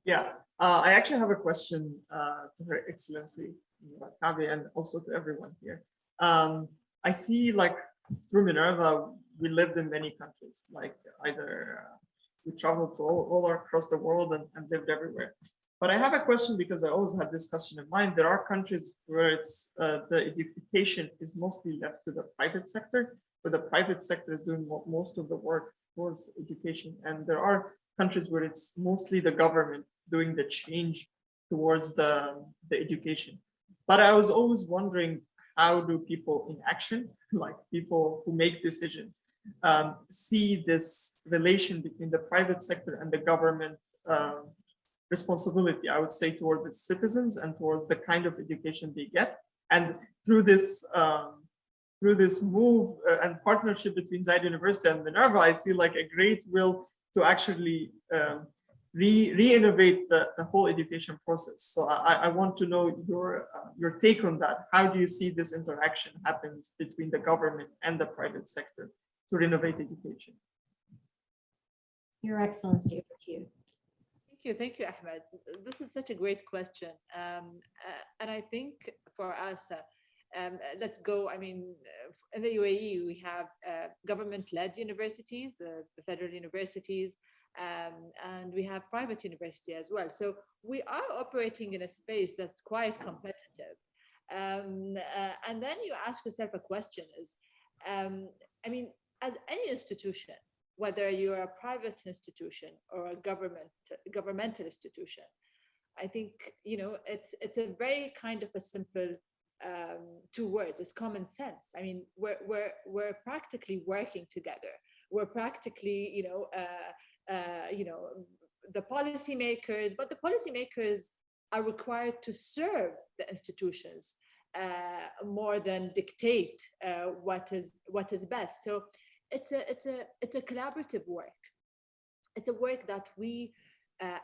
Speaker 2: Yeah, I actually have a question to Her Excellency, Kaabi, and also to everyone here. I see, like, through Minerva, we lived in many countries, like either we traveled to all across the world and lived everywhere. But I have a question, because I always had this question in mind. There are countries where it's the education is mostly left to the private sector, where the private sector is doing most of the work towards education. And there are countries where it's mostly the government doing the change towards the education. But I was always wondering, how do people in action, like people who make decisions, see this relation between the private sector and the government responsibility, I would say, towards its citizens and towards the kind of education they get? And through this move and partnership between Zayed University and Minerva, I see like a great will to actually re-innovate the whole education process. So I want to know your take on that. How do you see this interaction happens between the government and the private sector to renovate education?
Speaker 1: Your Excellency, over to you.
Speaker 3: Thank you, Ahmed. This is such a great question. And I think for us, let's go, in the UAE, we have government-led universities, the federal universities, and we have private university as well. So we are operating in a space that's quite competitive. And then you ask yourself a question is, as any institution, whether you're a private institution or a governmental institution, I think, it's a very kind of a simple two words. It's common sense. We're practically working together. We're practically, the policymakers, but the policymakers are required to serve the institutions more than dictate what is best. So it's a collaborative work. It's a work that we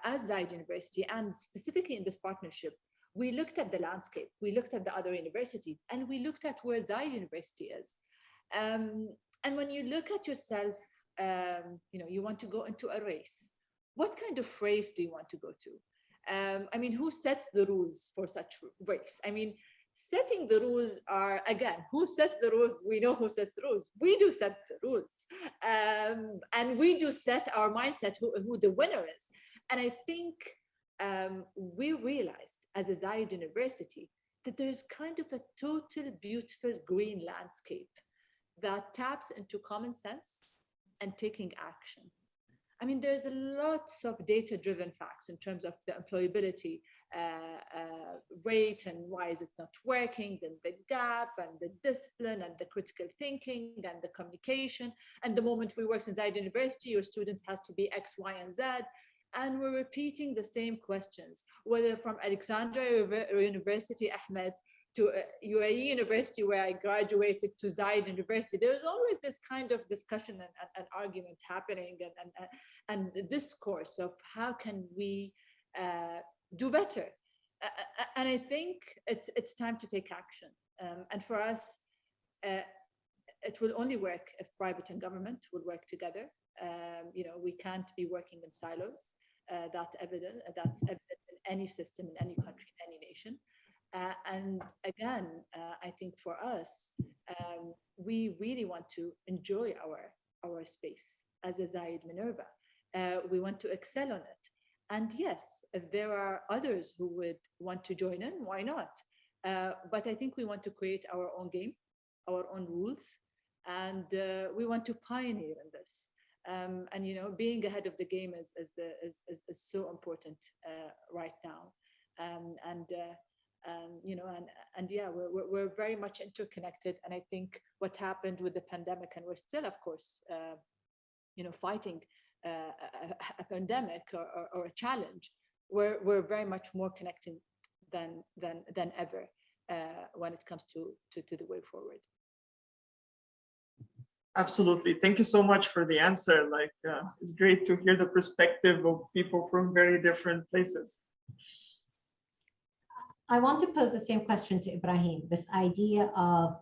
Speaker 3: as Zayed University, and specifically in this partnership, we looked at the landscape, we looked at the other universities, and we looked at where Zayed University is. And when you look at yourself, you want to go into a race. What kind of race do you want to go to? I mean, who sets the rules for such race? I mean, setting the rules are, again, who sets the rules? We know who sets the rules. We do set the rules. And we do set our mindset who the winner is. And I think we realized as a Zayed University that there's kind of a total beautiful green landscape that taps into common sense and taking action. I mean, there's lots of data-driven facts in terms of the employability rate and why is it not working, and the gap and the discipline and the critical thinking and the communication. And the moment we worked in Zayed University, your students has to be X, Y, and Z. And we're repeating the same questions, whether from Alexandria University, Ahmed, to UAE University, where I graduated, to Zayed University. There's always this kind of discussion and argument happening, and the discourse of how can we do better. And I think it's time to take action. And for us, it will only work if private and government will work together. We can't be working in silos. That's evident in any system, in any country, in any nation. And again, I think for us, we really want to enjoy our space as a Zayed Minerva. We want to excel on it. And yes, if there are others who would want to join in, why not? But I think we want to create our own game, our own rules, and we want to pioneer in this. And being ahead of the game is so important right now. We're very much interconnected. And I think what happened with the pandemic, and we're still, of course, fighting a pandemic or a challenge, we're very much more connected than ever when it comes to the way forward.
Speaker 2: Absolutely. Thank you so much for the answer. It's great to hear the perspective of people from very different places.
Speaker 1: I want to pose the same question to Ibrahim, this idea of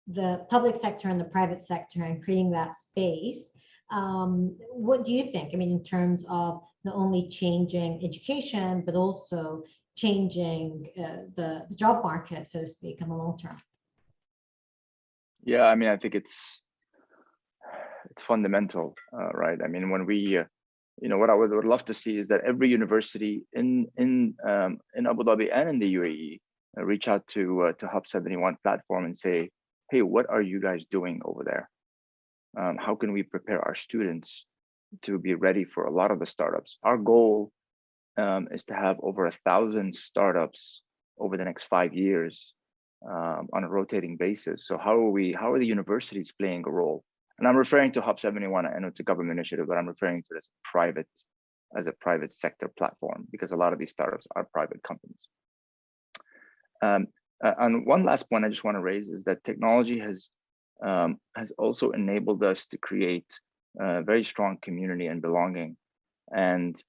Speaker 1: the public sector and the private sector and creating that space. What do you think? I mean, in terms of not only changing education, but also changing the job market, so to speak, in the long term?
Speaker 6: Yeah, I mean, I think it's fundamental, right? I mean, when we, what I would love to see is that every university in Abu Dhabi and in the UAE reach out to Hub 71 platform and say, hey, what are you guys doing over there? How can we prepare our students to be ready for a lot of the startups? Our goal is to have over 1,000 startups over the next 5 years on a rotating basis. So how are the universities playing a role? And I'm referring to Hub 71. I know it's a government initiative, but I'm referring to this as a private sector platform, because a lot of these startups are private companies. And one last point I just want to raise is that technology has also enabled us to create a very strong community and belonging. And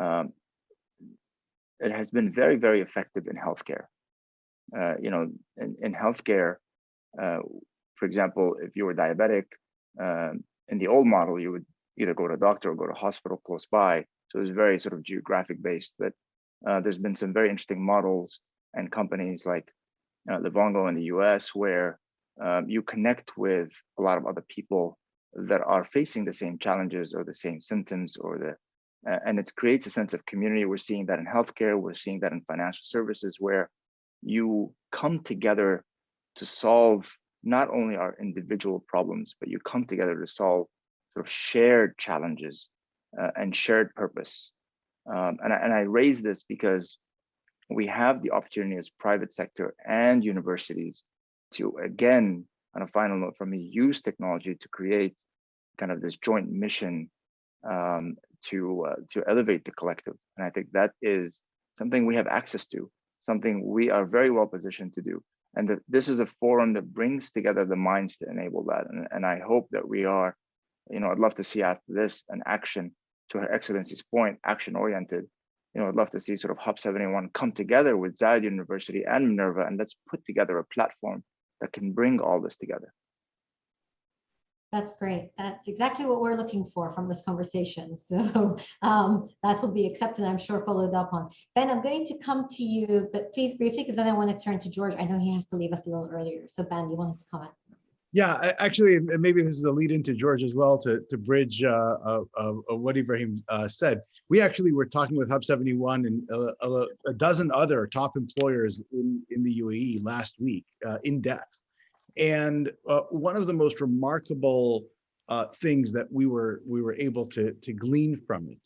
Speaker 6: it has been very, very effective in healthcare. In healthcare, for example, if you were diabetic, in the old model, you would either go to a doctor or go to a hospital close by. So it was very sort of geographic based, but there's been some very interesting models and companies like Livongo in the US, where you connect with a lot of other people that are facing the same challenges or the same symptoms, and it creates a sense of community. We're seeing that in healthcare, we're seeing that in financial services, where you come together to solve not only our individual problems, but you come together to solve sort of shared challenges and shared purpose. And I raise this because we have the opportunity as private sector and universities to, again, on a final note from me, use technology to create kind of this joint mission to elevate the collective. And I think that is something we have access to, something we are very well positioned to do. And that this is a forum that brings together the minds to enable that. And I hope that we are, I'd love to see after this an action to Her Excellency's point, action-oriented. I'd love to see sort of Hub 71 come together with Zayed University and Minerva, and let's put together a platform that can bring all this together.
Speaker 1: That's great. That's exactly what we're looking for from this conversation. So that will be accepted, I'm sure, followed up on. Ben, I'm going to come to you, but please briefly, because then I want to turn to George. I know he has to leave us a little earlier. So Ben, you wanted to comment?
Speaker 4: Yeah, actually, maybe this is a lead into George as well to bridge what Ibrahim said. We actually were talking with Hub 71 and a dozen other top employers in the UAE last week in depth. And one of the most remarkable things that we were able to glean from it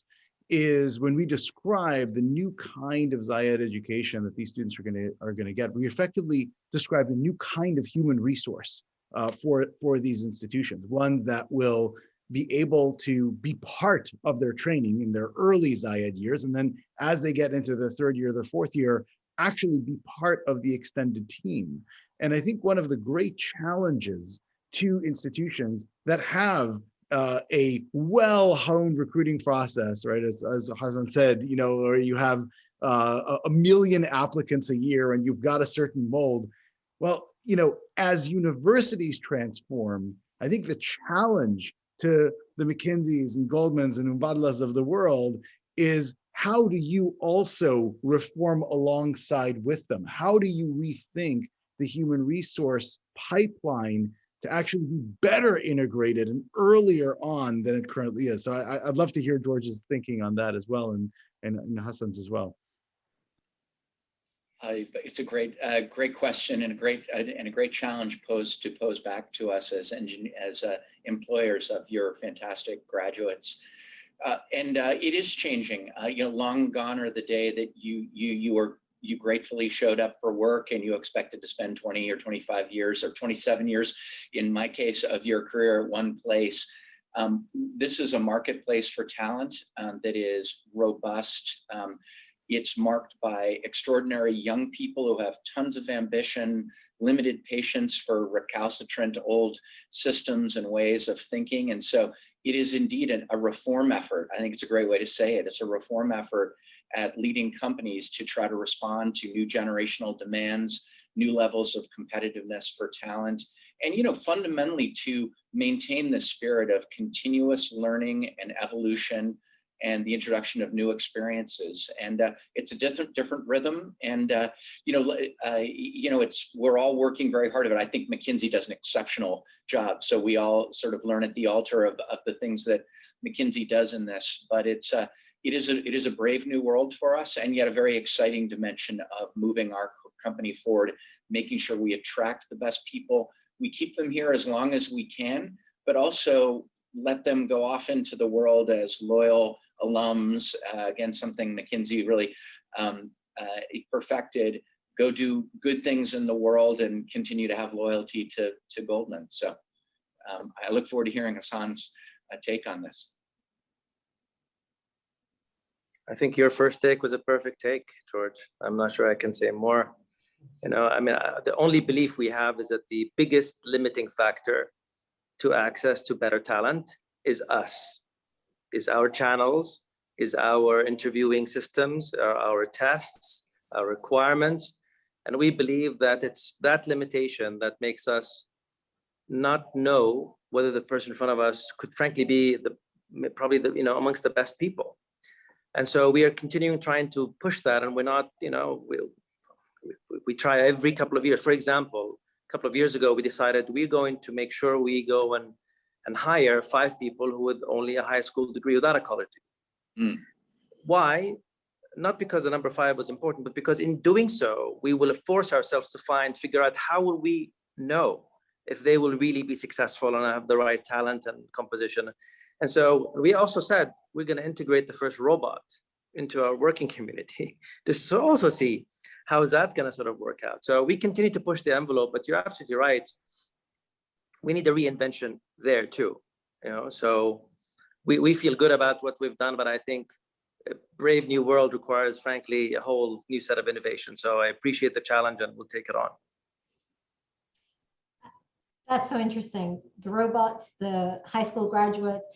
Speaker 4: is when we describe the new kind of Zayed education that these students are going to get. We effectively describe a new kind of human resource for these institutions, one that will be able to be part of their training in their early Zayed years, and then as they get into their third year, their fourth year, actually be part of the extended team. And I think one of the great challenges to institutions that have a well-honed recruiting process, right? As Hassan said, or you have a million applicants a year and you've got a certain mold. Well, as universities transform, I think the challenge to the McKinseys and Goldmans and Mubadalas of the world is, how do you also reform alongside with them? How do you rethink the human resource pipeline to actually be better integrated and earlier on than it currently is? So I'd love to hear George's thinking on that as well, and Hassan's as well.
Speaker 5: It's a great question and a great challenge pose back to us as employers of your fantastic graduates. And it is changing. Long gone are the day that you gratefully showed up for work and you expected to spend 20 or 25 years or 27 years, in my case, of your career at one place. This is a marketplace for talent that is robust. It's marked by extraordinary young people who have tons of ambition, limited patience for recalcitrant old systems and ways of thinking. And so it is indeed a reform effort. I think it's a great way to say it. It's a reform effort at leading companies to try to respond to new generational demands, new levels of competitiveness for talent, and fundamentally to maintain the spirit of continuous learning and evolution and the introduction of new experiences. And it's a different rhythm. And we're all working very hard at it. I think McKinsey does an exceptional job. So we all sort of learn at the altar of the things that McKinsey does in this. But it is a brave new world for us, and yet a very exciting dimension of moving our company forward, making sure we attract the best people. We keep them here as long as we can, but also let them go off into the world as loyal alums. Again, something McKinsey really perfected. Go do good things in the world and continue to have loyalty to Goldman. So I look forward to hearing Hassan's take on this.
Speaker 7: I think your first take was a perfect take, George. I'm not sure I can say more. The only belief we have is that the biggest limiting factor to access to better talent is us, is our channels, is our interviewing systems, our tests, our requirements. And we believe that it's that limitation that makes us not know whether the person in front of us could frankly be probably amongst the best people. And so we are continuing trying to push that, and we're not, we try every couple of years. For example, a couple of years ago, we decided we're going to make sure we go and hire 5 people who with only a high school degree without a college degree. Why? Not because the number 5 was important, but because in doing so, we will force ourselves to figure out how will we know if they will really be successful and have the right talent and composition. And so we also said we're going to integrate the first robot into our working community to also see how is that going to sort of work out. So we continue to push the envelope, but you're absolutely right. We need a reinvention there too. So we feel good about what we've done, but I think a brave new world requires, frankly, a whole new set of innovation. So I appreciate the challenge and we'll take it on.
Speaker 1: That's so interesting. The robots, the high school graduates.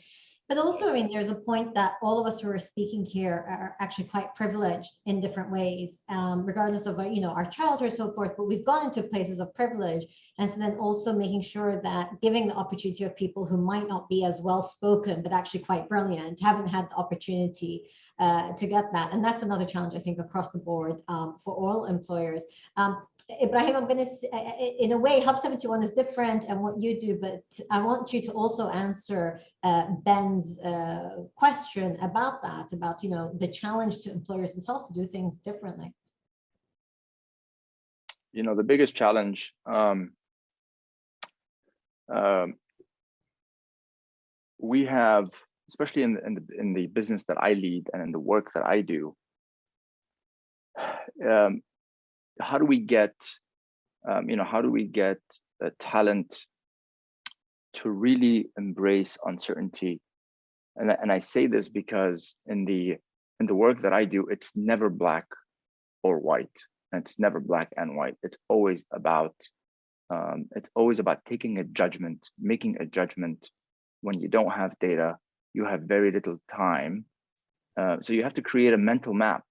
Speaker 1: But also, I mean, there's a point that all of us who are speaking here are actually quite privileged in different ways, regardless of, our childhood or so forth, but we've gone into places of privilege. And so then also making sure that giving the opportunity of people who might not be as well spoken, but actually quite brilliant, haven't had the opportunity to get that. And that's another challenge, I think, across the board for all employers. Ibrahim, I'm going to, in a way, Hub 71 is different and what you do, but I want you to also answer Ben's question about that, about, the challenge to employers themselves to do things differently.
Speaker 6: The biggest challenge we have, especially in the business that I lead and in the work that I do, how do we get talent to really embrace uncertainty? And I say this because in the work that I do, it's never black or white. And it's never black and white. It's always about taking a judgment, making a judgment when you don't have data, you have very little time. So you have to create a mental map.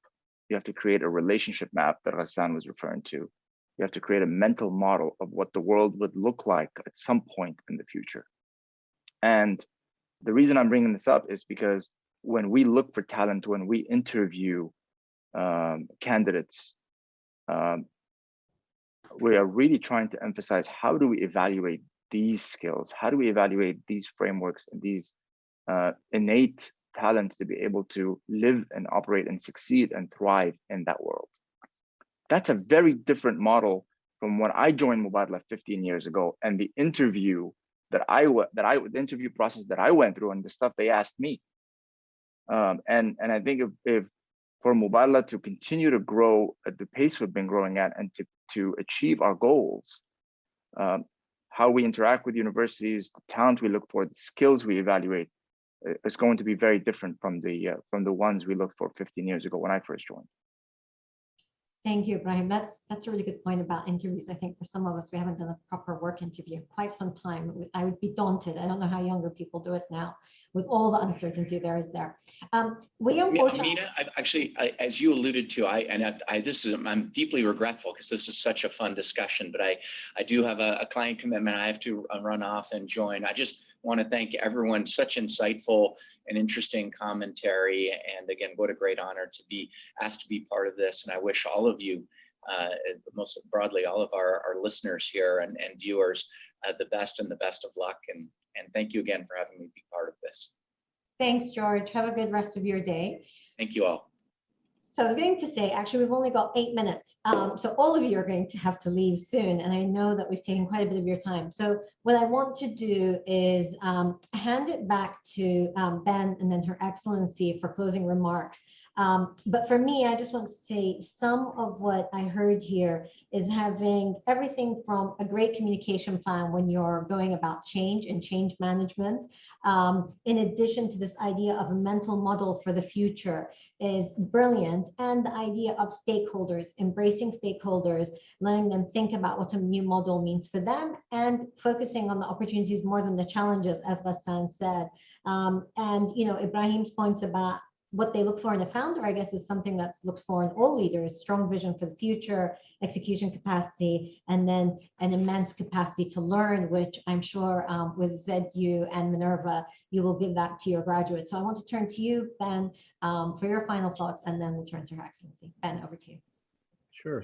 Speaker 6: You have to create a relationship map that Gassan was referring to. You have to create a mental model of what the world would look like at some point in the future. And the reason I'm bringing this up is because when we look for talent, when we interview candidates, we are really trying to emphasize, how do we evaluate these skills? How do we evaluate these frameworks and these innate talents to be able to live and operate and succeed and thrive in that world? That's a very different model from when I joined Mubadala 15 years ago, and the interview the interview process that I went through and the stuff they asked me. And I think if for Mubadala to continue to grow at the pace we've been growing at and to achieve our goals, how we interact with universities, the talent we look for, the skills we evaluate, is going to be very different from the ones we looked for 15 years ago when I first joined.
Speaker 1: Thank you, Ibrahim. That's a really good point about interviews. I think for some of us, we haven't done a proper work interview in quite some time. I would be daunted. I don't know how younger people do it now with all the uncertainty there is there. We unfortunately,
Speaker 5: Mina, as you alluded to, I'm deeply regretful because this is such a fun discussion, but I do have a client commitment. I have to run off and join. I just want to thank everyone. Such insightful and interesting commentary. And again, what a great honor to be asked to be part of this. And I wish all of you, most broadly, all of our listeners here and viewers, the best and the best of luck. And thank you again for having me be part of this.
Speaker 1: Thanks, George. Have a good rest of your day.
Speaker 5: Thank you all.
Speaker 1: So I was going to say, actually, we've only got 8 minutes. So all of you are going to have to leave soon. And I know that we've taken quite a bit of your time. So what I want to do is hand it back to Ben and then Her Excellency for closing remarks. But for me, I just want to say some of what I heard here is having everything from a great communication plan when you're going about change and change management, in addition to this idea of a mental model for the future is brilliant. And the idea of stakeholders, embracing stakeholders, letting them think about what a new model means for them and focusing on the opportunities more than the challenges, as Gassan said. And, Ibrahim's points about what they look for in a founder, I guess, is something that's looked for in all leaders: strong vision for the future, execution capacity, and then an immense capacity to learn, which I'm sure with ZU and Minerva, you will give that to your graduates. So I want to turn to you, Ben, for your final thoughts, and then we'll turn to Her Excellency. Ben, over to you.
Speaker 4: Sure.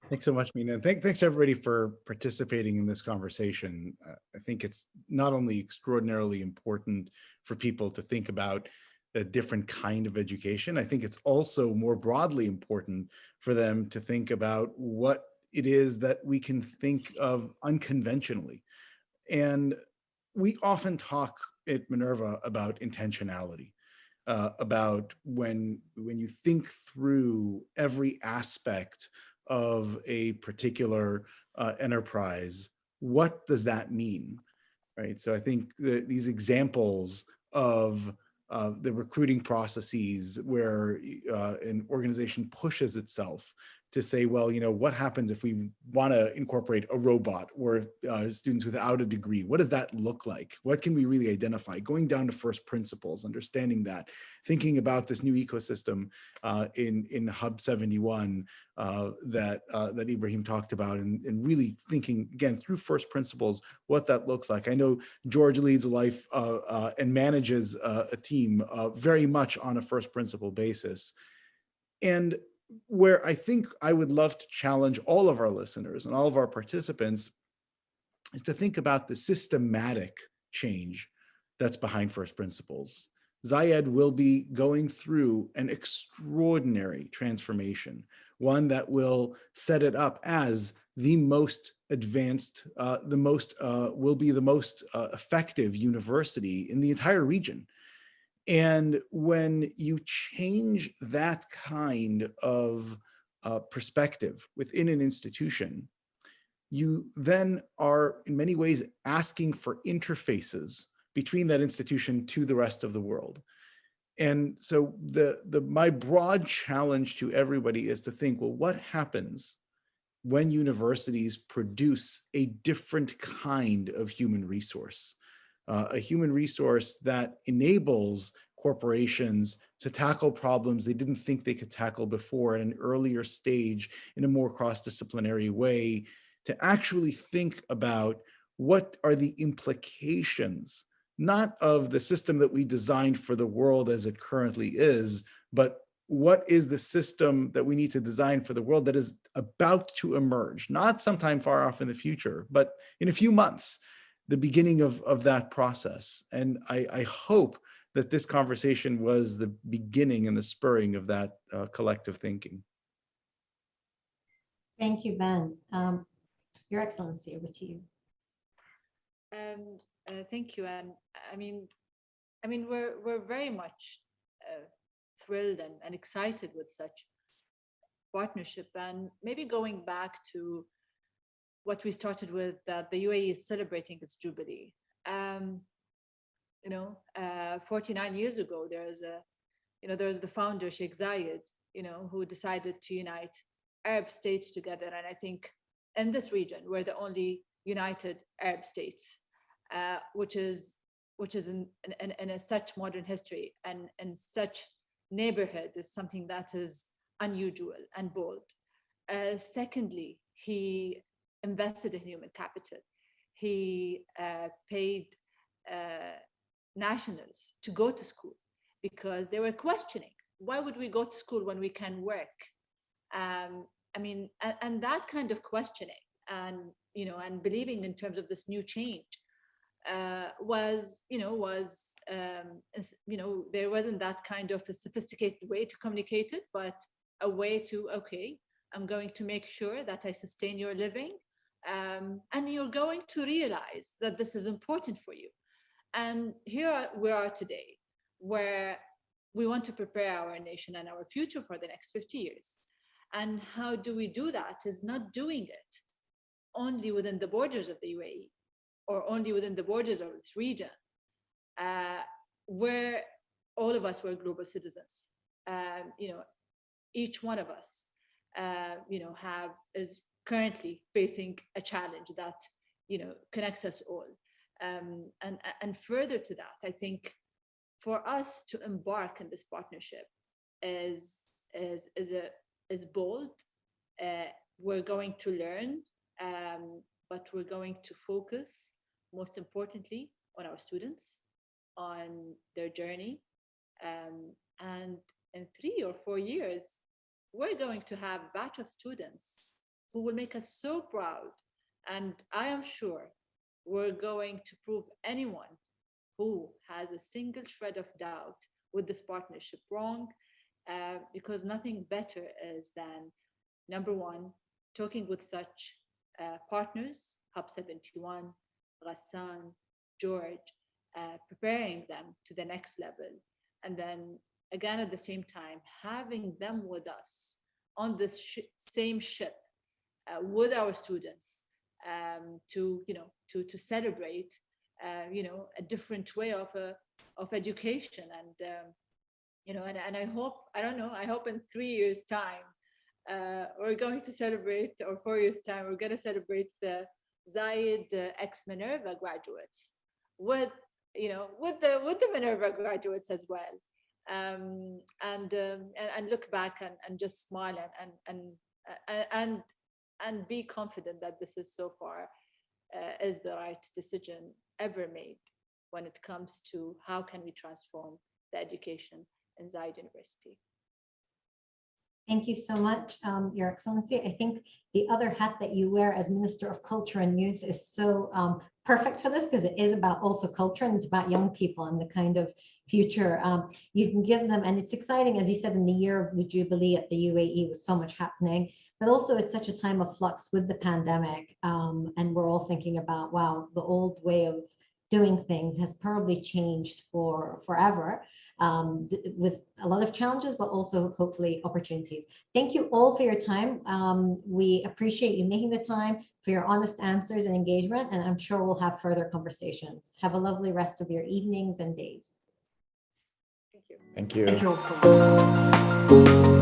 Speaker 4: Thanks so much, Mina. Thanks everybody for participating in this conversation. I think it's not only extraordinarily important for people to think about a different kind of education, I think it's also more broadly important for them to think about what it is that we can think of unconventionally. And we often talk at Minerva about intentionality, about when you think through every aspect of a particular enterprise, what does that mean, right? So I think these examples of the recruiting processes where an organization pushes itself to say, well, what happens if we want to incorporate a robot or students without a degree? What does that look like? What can we really identify? Going down to first principles, understanding that, thinking about this new ecosystem in Hub 71 that Ibrahim talked about, and really thinking, again, through first principles, what that looks like. I know George leads a life and manages a team very much on a first principle basis. And where I think I would love to challenge all of our listeners and all of our participants is to think about the systematic change that's behind first principles. Zayed will be going through an extraordinary transformation, one that will set it up as the most advanced, will be the most effective university in the entire region. And when you change that kind of perspective within an institution, you then are in many ways asking for interfaces between that institution to the rest of the world. And so my broad challenge to everybody is to think, well, what happens when universities produce a different kind of human resource? A human resource that enables corporations to tackle problems they didn't think they could tackle before at an earlier stage in a more cross-disciplinary way, to actually think about what are the implications, not of the system that we designed for the world as it currently is, but what is the system that we need to design for the world that is about to emerge, not sometime far off in the future, but in a few months, the beginning of that process. And I hope that this conversation was the beginning and the spurring of that collective thinking.
Speaker 1: Thank you, Ben. Your Excellency, over to you.
Speaker 3: Thank you. And I mean, we're very much thrilled and excited with such partnership. And maybe going back to what we started with, that the UAE is celebrating its Jubilee. 49 years ago, there was the founder, Sheikh Zayed, who decided to unite Arab states together. And I think in this region, we're the only united Arab states, which is in such modern history and in such neighborhood is something that is unusual and bold. Secondly, he invested in human capital. He paid nationals to go to school because they were questioning, why would we go to school when we can work? And that kind of questioning and believing in terms of this new change there wasn't that kind of a sophisticated way to communicate it, but a way to, okay, I'm going to make sure that I sustain your living, and you're going to realize that this is important for you. And here we are today, where we want to prepare our nation and our future for the next 50 years. And how do we do that is not doing it only within the borders of the UAE or only within the borders of this region, where all of us were global citizens. Each one of us, is currently facing a challenge that, connects us all. And further to that, I think for us to embark in this partnership is bold. We're going to learn, but we're going to focus, most importantly, on our students, on their journey. And in 3 or 4 years, we're going to have a batch of students who will make us so proud. And I am sure we're going to prove anyone who has a single shred of doubt with this partnership wrong, because nothing better is than, number one, talking with such partners, Hub 71, Gassan, George, preparing them to the next level. And then again, at the same time, having them with us on this same ship with our students to celebrate, a different way of education. And, and I hope, I hope in 3 years' time, we're going to celebrate, or 4 years' time, we're going to celebrate the Zayed ZUxMinerva graduates with the Minerva graduates as well, and look back and just smile and be confident that this is so far is the right decision ever made when it comes to how can we transform the education in Zayed University.
Speaker 1: Thank you so much, Your Excellency. I think the other hat that you wear as Minister of Culture and Youth is so perfect for this, because it is about also culture, and it's about young people and the kind of future you can give them. And it's exciting, as you said, in the year of the Jubilee at the UAE with so much happening, but also it's such a time of flux with the pandemic. And we're all thinking about, wow, the old way of doing things has probably changed for forever. With a lot of challenges, but also hopefully opportunities. Thank you all for your time. We appreciate you making the time, for your honest answers and engagement, and I'm sure we'll have further conversations. Have a lovely rest of your evenings and days.
Speaker 3: Thank you.
Speaker 2: Thank you all so much.